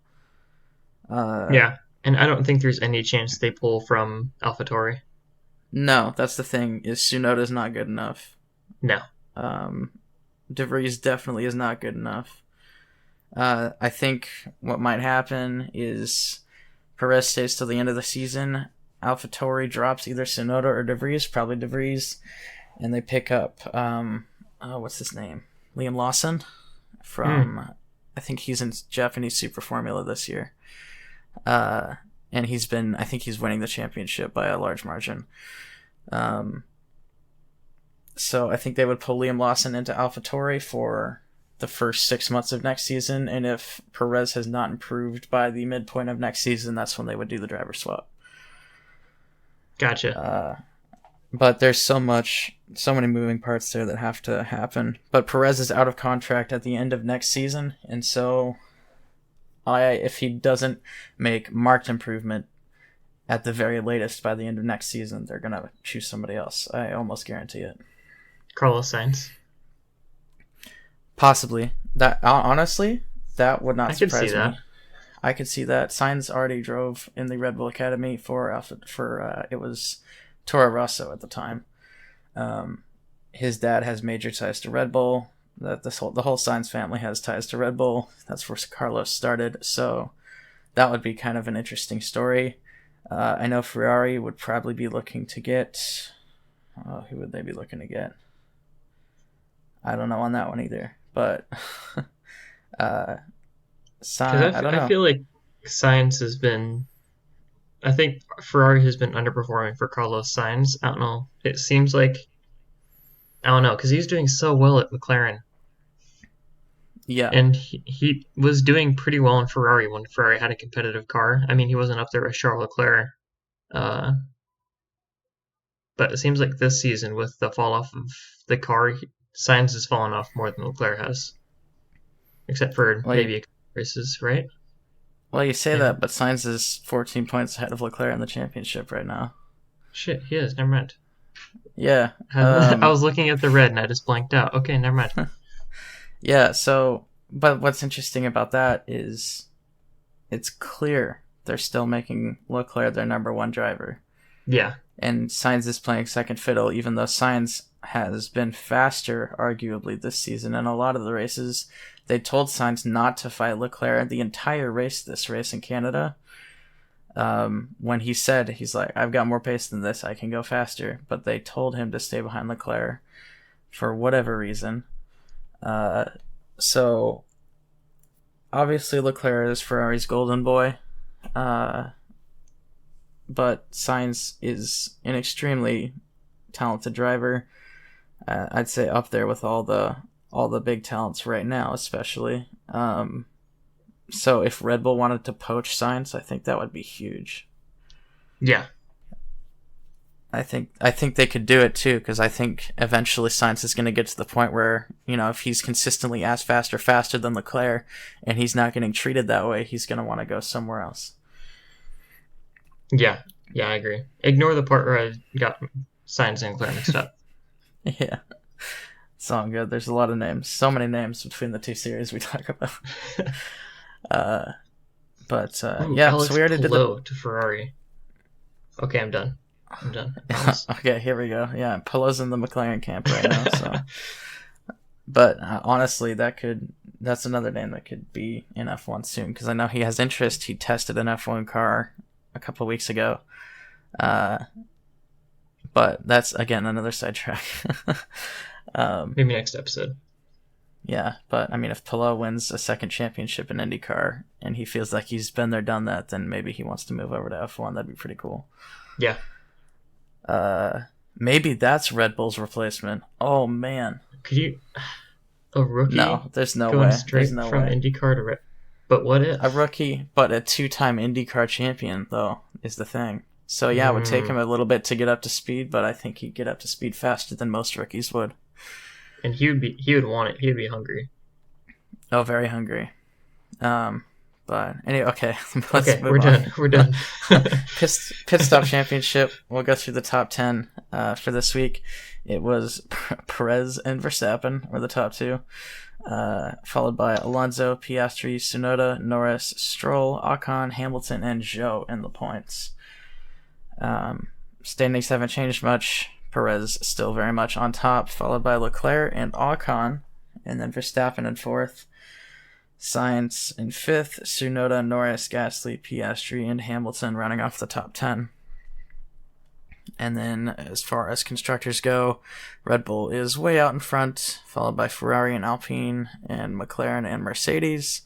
Yeah, and I don't think there's any chance they pull from AlphaTauri. No, that's the thing. Is Tsunoda's not good enough. No. De Vries definitely is not good enough. I think what might happen is Perez stays till the end of the season. AlphaTauri drops either Tsunoda or De Vries, probably De Vries, and they pick up what's his name? Liam Lawson from I think he's in Japanese Super Formula this year. And I think he's winning the championship by a large margin. So I think they would pull Liam Lawson into AlphaTauri for the first 6 months of next season, and if Perez has not improved by the midpoint of next season, that's when they would do the driver swap. Gotcha. But there's so many moving parts there that have to happen. But Perez is out of contract at the end of next season, and so if he doesn't make marked improvement at the very latest by the end of next season, they're going to choose somebody else. I almost guarantee it. Carlos Sainz? Possibly. That honestly, that would not surprise me. I could see that. Sainz already drove in the Red Bull Academy for it was Toro Rosso at the time. His dad has major ties to Red Bull. The whole Sainz family has ties to Red Bull. That's where Carlos started. So that would be kind of an interesting story. I know Ferrari would probably be looking to get. Who would they be looking to get? I don't know on that one either. But I don't know. I feel like Sainz has been. I think Ferrari has been underperforming for Carlos Sainz. I don't know. It seems like. I don't know, because he's doing so well at McLaren. Yeah. And he was doing pretty well in Ferrari when Ferrari had a competitive car. I mean, he wasn't up there with Charles Leclerc. But it seems like this season, with the fall off of the car, Sainz has fallen off more than Leclerc has. Except for maybe a couple races, right? Well, you say that, but Sainz is 14 points ahead of Leclerc in the championship right now. Shit, he is. Never mind. Yeah. I was looking at the red and I just blanked out. Okay, never mind. Yeah, so, but what's interesting about that is it's clear they're still making Leclerc their number one driver. Yeah. And Sainz is playing second fiddle, even though Sainz has been faster, arguably, this season. In a lot of the races, they told Sainz not to fight Leclerc the entire race, this race in Canada. When he said, he's like, I've got more pace than this, I can go faster. But they told him to stay behind Leclerc for whatever reason. So, obviously Leclerc is Ferrari's golden boy. But Sainz is an extremely talented driver. I'd say up there with all the big talents right now, especially. So if Red Bull wanted to poach Sainz, I think that would be huge. Yeah. I think they could do it too, because I think eventually Sainz is going to get to the point where, if he's consistently as fast or faster than Leclerc, and he's not getting treated that way, he's going to want to go somewhere else. Yeah, I agree. Ignore the part where I got Sainz and Leclerc mixed up. Yeah. It's all good. There's a lot of names. So many names between the two series we talk about. Alex so we already did to Ferrari. Okay, I'm done. Okay, here we go. Yeah, Pelot's in the McLaren camp right now. So, but honestly, that's another name that could be in F1 soon, because I know he has interest. He tested an F1 car a couple of weeks ago. But that's again another sidetrack. Maybe next episode. Yeah, but I mean, if Pelot wins a second championship in IndyCar and he feels like he's been there, done that, then maybe he wants to move over to F1. That'd be pretty cool. Yeah. Maybe that's Red Bull's replacement. Oh man. Could you a rookie? No, there's no going way. Straight there's no from way. IndyCar to Red. But what if a rookie, but a two-time IndyCar champion though is the thing. So yeah, it would take him a little bit to get up to speed, but I think he'd get up to speed faster than most rookies would. And he would want it. He would be hungry. Oh, very hungry. But anyway, okay. Let's move we're on. done. We're done. Pit stop championship. We'll go through the top 10 for this week. It was Perez and Verstappen were the top two, followed by Alonso, Piastri, Tsunoda, Norris, Stroll, Ocon, Hamilton, and Zhou in the points. Standings haven't changed much. Perez still very much on top, followed by Leclerc and Ocon, and then Verstappen in fourth. Sainz in fifth, Tsunoda, Norris, Gasly, Piastri, and Hamilton running off the top 10. And then as far as constructors go, Red Bull is way out in front, followed by Ferrari and Alpine, and McLaren and Mercedes.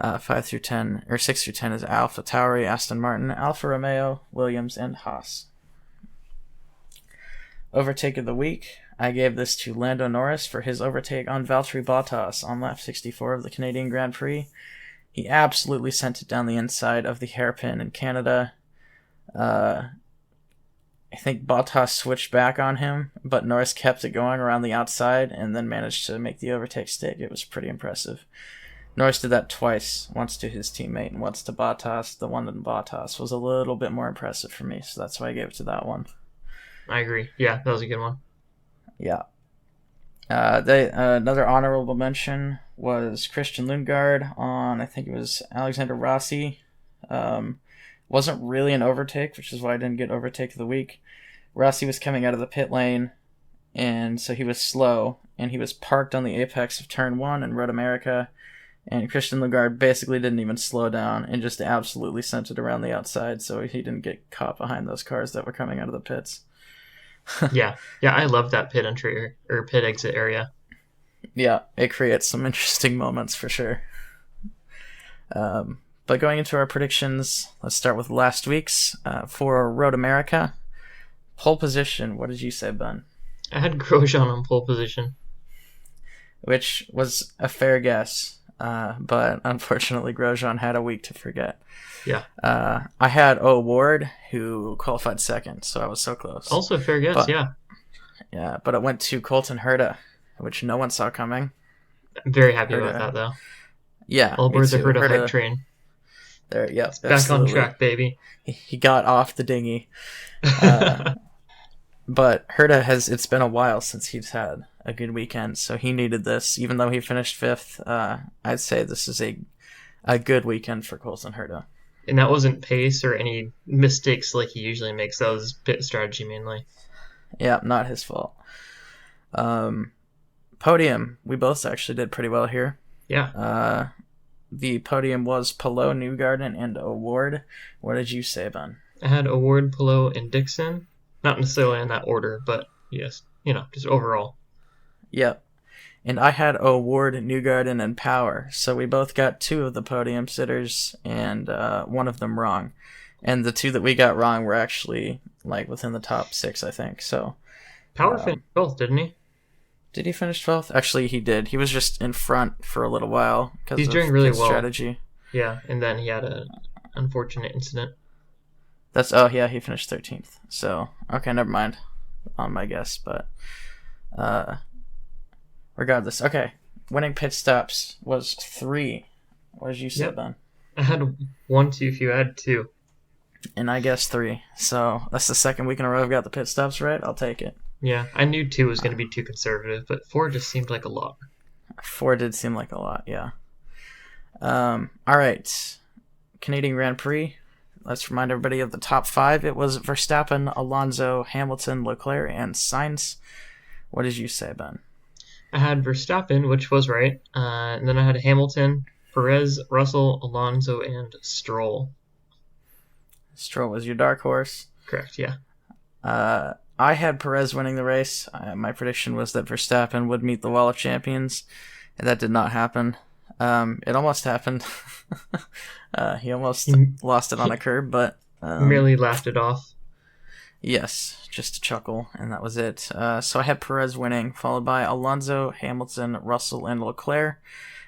5 through 10, or 6 through 10 is AlphaTauri, Aston Martin, Alfa Romeo, Williams, and Haas. Overtake of the week. I gave this to Lando Norris for his overtake on Valtteri Bottas on lap 64 of the Canadian Grand Prix. He absolutely sent it down the inside of the hairpin in Canada. I think Bottas switched back on him, but Norris kept it going around the outside and then managed to make the overtake stick. It was pretty impressive. Norris did that twice, once to his teammate and once to Bottas. The one to Bottas was a little bit more impressive for me, so that's why I gave it to that one. I agree. Yeah, that was a good one. Yeah. Another honorable mention was Christian Lundgaard on, I think it was Alexander Rossi. Wasn't really an overtake, which is why I didn't get overtake of the week. Rossi was coming out of the pit lane, and so he was slow, and he was parked on the apex of turn 1 in Road America, and Christian Lundgaard basically didn't even slow down and just absolutely sent it around the outside, so he didn't get caught behind those cars that were coming out of the pits. Yeah, I love that pit entry or pit exit area. Yeah, it creates some interesting moments for sure. But going into our predictions, let's start with last week's. For Road America, pole position, what did you say, Ben? I had Grosjean on pole position. Which was a fair guess, but unfortunately Grosjean had a week to forget. Yeah. I had O'Ward, who qualified second, so I was so close. Also a fair guess, yeah. Yeah, but it went to Colton Herta, which no one saw coming. I'm very happy about that, though. Yeah, all aboard the Herta hype train. There, yeah, it's back on track, baby. He got off the dinghy. But Herta it's been a while since he's had a good weekend, so he needed this. Even though he finished 5th, I'd say this is a good weekend for Colton Herta. And that wasn't pace or any mistakes like he usually makes. That was pit strategy mainly. Yeah, not his fault. Podium, we both actually did pretty well here. Yeah. The podium was Palou, Newgarden, and O'Ward. What did you say, Ben? I had O'Ward, Palou, and Dixon. Not necessarily in that order, but yes, just overall. Yep. And I had O'Ward, Newgarden, and Power. So we both got 2 of the podium sitters, and one of them wrong. And the 2 that we got wrong were actually within the top 6, I think. So Power finished 12th, didn't he? Did he finish 12th? Actually, he did. He was just in front for a little while because he's doing really well. Strategy. Yeah, and then he had an unfortunate incident. He finished 13th. So, okay, never mind on my guess, but regardless. Okay, winning pit stops was 3. What did you say, Ben? I had 1, 2 if you had 2. And I guessed 3. So, that's the second week in a row I've got the pit stops right. I'll take it. Yeah, I knew 2 was going to be too conservative, but 4 just seemed like a lot. 4 did seem like a lot, yeah. All right. Canadian Grand Prix. Let's remind everybody of the top 5. It was Verstappen, Alonso, Hamilton, Leclerc, and Sainz. What did you say, Ben? I had Verstappen, which was right. And then I had Hamilton, Perez, Russell, Alonso, and Stroll. Stroll was your dark horse. Correct, yeah. I had Perez winning the race. My prediction was that Verstappen would meet the Wall of Champions, and that did not happen. It almost happened. He almost lost it on a curb, but merely laughed it off. Yes, just a chuckle, and that was it. So I had Perez winning, followed by Alonso, Hamilton, Russell, and Leclerc.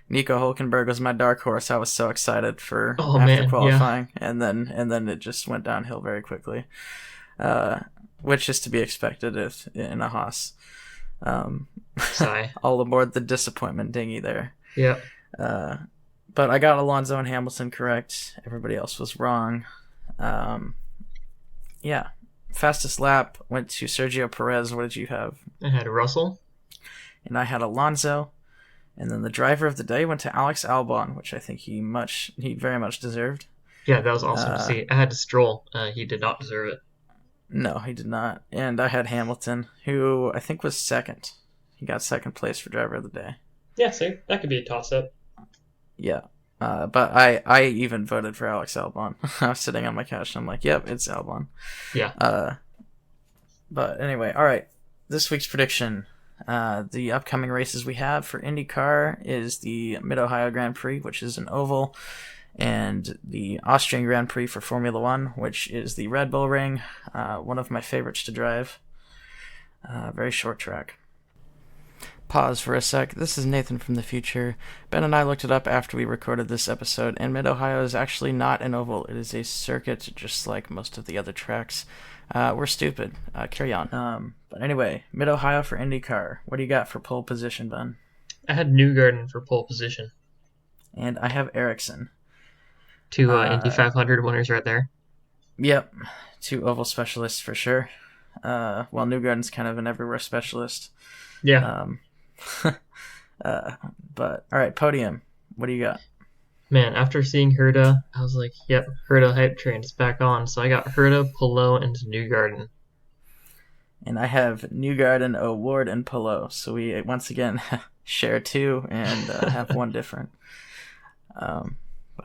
Nico Hulkenberg was my dark horse. I was so excited for after qualifying, yeah. and then it just went downhill very quickly, which is to be expected in a Haas. All aboard the disappointment dinghy there. Yeah. But I got Alonso and Hamilton correct. Everybody else was wrong. Yeah. Fastest lap went to Sergio Perez. What did you have? I had Russell. And I had Alonso. And then the driver of the day went to Alex Albon, which I think he very much deserved. Yeah, that was awesome to see. I had to Stroll. He did not deserve it. No, he did not. And I had Hamilton, who I think was second. He got second place for driver of the day. Yeah, see, that could be a toss-up. Yeah. But I even voted for Alex Albon. I was sitting on my couch and I'm like, yep, it's Albon. Yeah. But anyway, all right. This week's prediction. The upcoming races we have for IndyCar is the Mid-Ohio Grand Prix, which is an oval, and the Austrian Grand Prix for Formula One, which is the Red Bull Ring, one of my favorites to drive. Very short track. Pause for a sec. This is Nathan from the future. Ben and I looked it up after we recorded this episode, and Mid-Ohio is actually not an oval. It is a circuit, just like most of the other tracks. We're stupid. Carry on. But anyway, Mid-Ohio for IndyCar. What do you got for pole position, Ben? I had Newgarden for pole position. And I have Ericsson. 2 Indy 500 winners right there. Yep. 2 oval specialists for sure. Well, Newgarden's kind of an everywhere specialist. Yeah. But all right, podium. What do you got? Man, after seeing Herta, I was like, yep, Herta hype train is back on. So I got Herta, Palou, and Newgarden. And I have Newgarden, O'Ward, and Palou. So we once again share two and have one different. All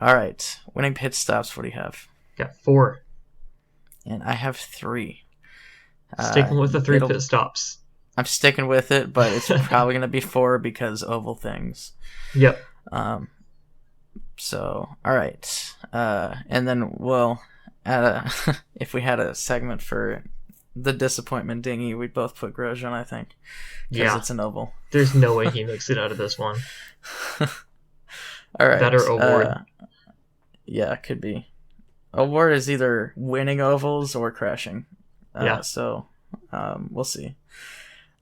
right, winning pit stops. What do you have? Got 4. And I have 3. Sticking with the 3 pit stops. I'm sticking with it, but it's probably going to be 4 because oval things. Yep. So, all right. And then we'll if we had a segment for the disappointment dinghy, we'd both put Grosjean, I think. Because it's an oval. There's no way he makes it out of this one. All right. That or O'Ward. Yeah, could be. O'Ward is either winning ovals or crashing. So, we'll see.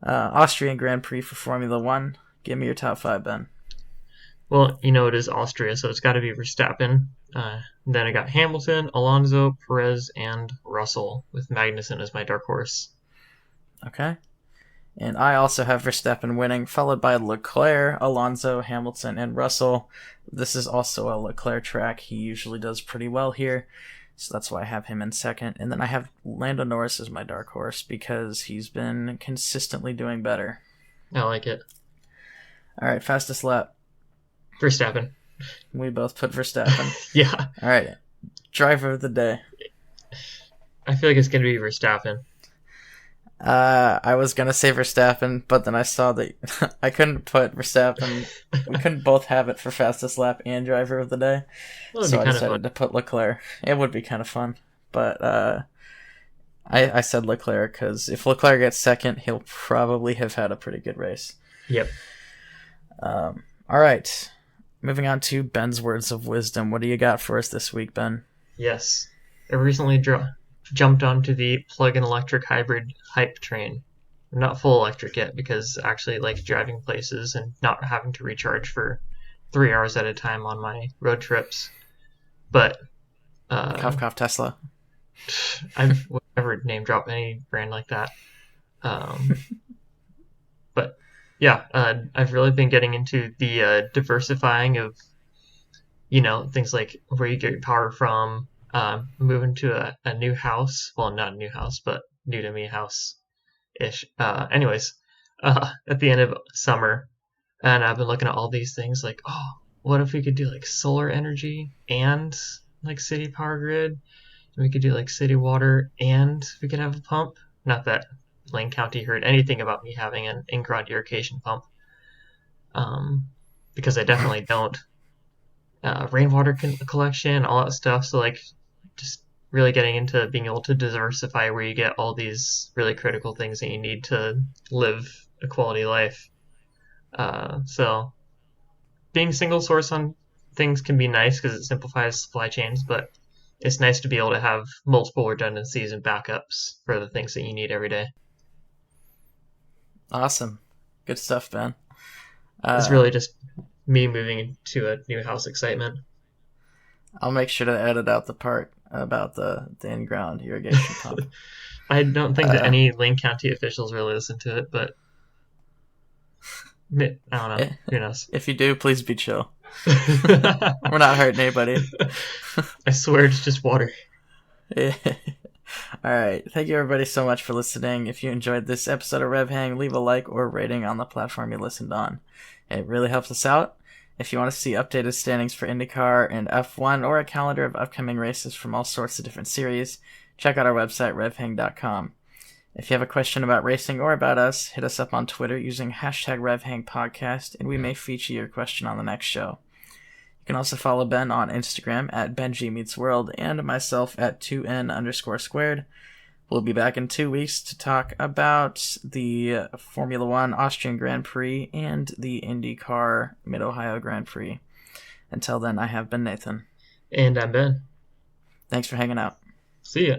Austrian Grand Prix for Formula 1. Give me your top 5, Ben. Well, it is Austria, so it's got to be Verstappen. Then I got Hamilton, Alonso, Perez, and Russell, with Magnussen as my dark horse. Okay. And I also have Verstappen winning, followed by Leclerc, Alonso, Hamilton, and Russell. This is also a Leclerc track. He usually does pretty well here, so that's why I have him in second. And then I have Lando Norris as my dark horse because he's been consistently doing better. I like it. All right, fastest lap. Verstappen. We both put Verstappen. Yeah. All right, driver of the day. I feel like it's going to be Verstappen. I was going to say Verstappen, but then I saw that I couldn't put Verstappen. We couldn't both have it for fastest lap and driver of the day. So I decided to put Leclerc. It would be kind of fun. But I said Leclerc because if Leclerc gets second, he'll probably have had a pretty good race. Yep. All right. Moving on to Ben's words of wisdom. What do you got for us this week, Ben? Yes. I recently jumped onto the plug-in electric hybrid hype train. I'm not full electric yet because I actually like driving places and not having to recharge for 3 hours at a time on my road trips. But cough Tesla. I've never name drop any brand like that. But yeah, I've really been getting into the diversifying of things like where you get your power from. Moving to a new house. Well, not a new house, but new to me house-ish. Anyways, at the end of summer, and I've been looking at all these things like, oh, what if we could do like solar energy and like city power grid? And we could do like city water and we could have a pump. Not that Lane County heard anything about me having an in-ground irrigation pump. Because I definitely don't. Rainwater collection, all that stuff. So like, just really getting into being able to diversify where you get all these really critical things that you need to live a quality life. So being single source on things can be nice because it simplifies supply chains, but it's nice to be able to have multiple redundancies and backups for the things that you need every day. Awesome. Good stuff, Ben. It's really just me moving to a new house excitement. I'll make sure to edit out the part about the in-ground irrigation pump. I don't think that any Lane County officials really listen to it, but I don't know. Who knows? If you do, please be chill. We're not hurting anybody. I swear it's just water. All right. Thank you, everybody, so much for listening. If you enjoyed this episode of RevHang, leave a like or rating on the platform you listened on. It really helps us out. If you want to see updated standings for IndyCar and F1 or a calendar of upcoming races from all sorts of different series, check out our website, RevHang.com. If you have a question about racing or about us, hit us up on Twitter using hashtag RevHangPodcast, and we may feature your question on the next show. You can also follow Ben on Instagram at BenjiMeetsWorld and myself at 2N_squared. We'll be back in 2 weeks to talk about the Formula 1 Austrian Grand Prix and the IndyCar Mid-Ohio Grand Prix. Until then, I have been Nathan. And I'm Ben. Thanks for hanging out. See ya.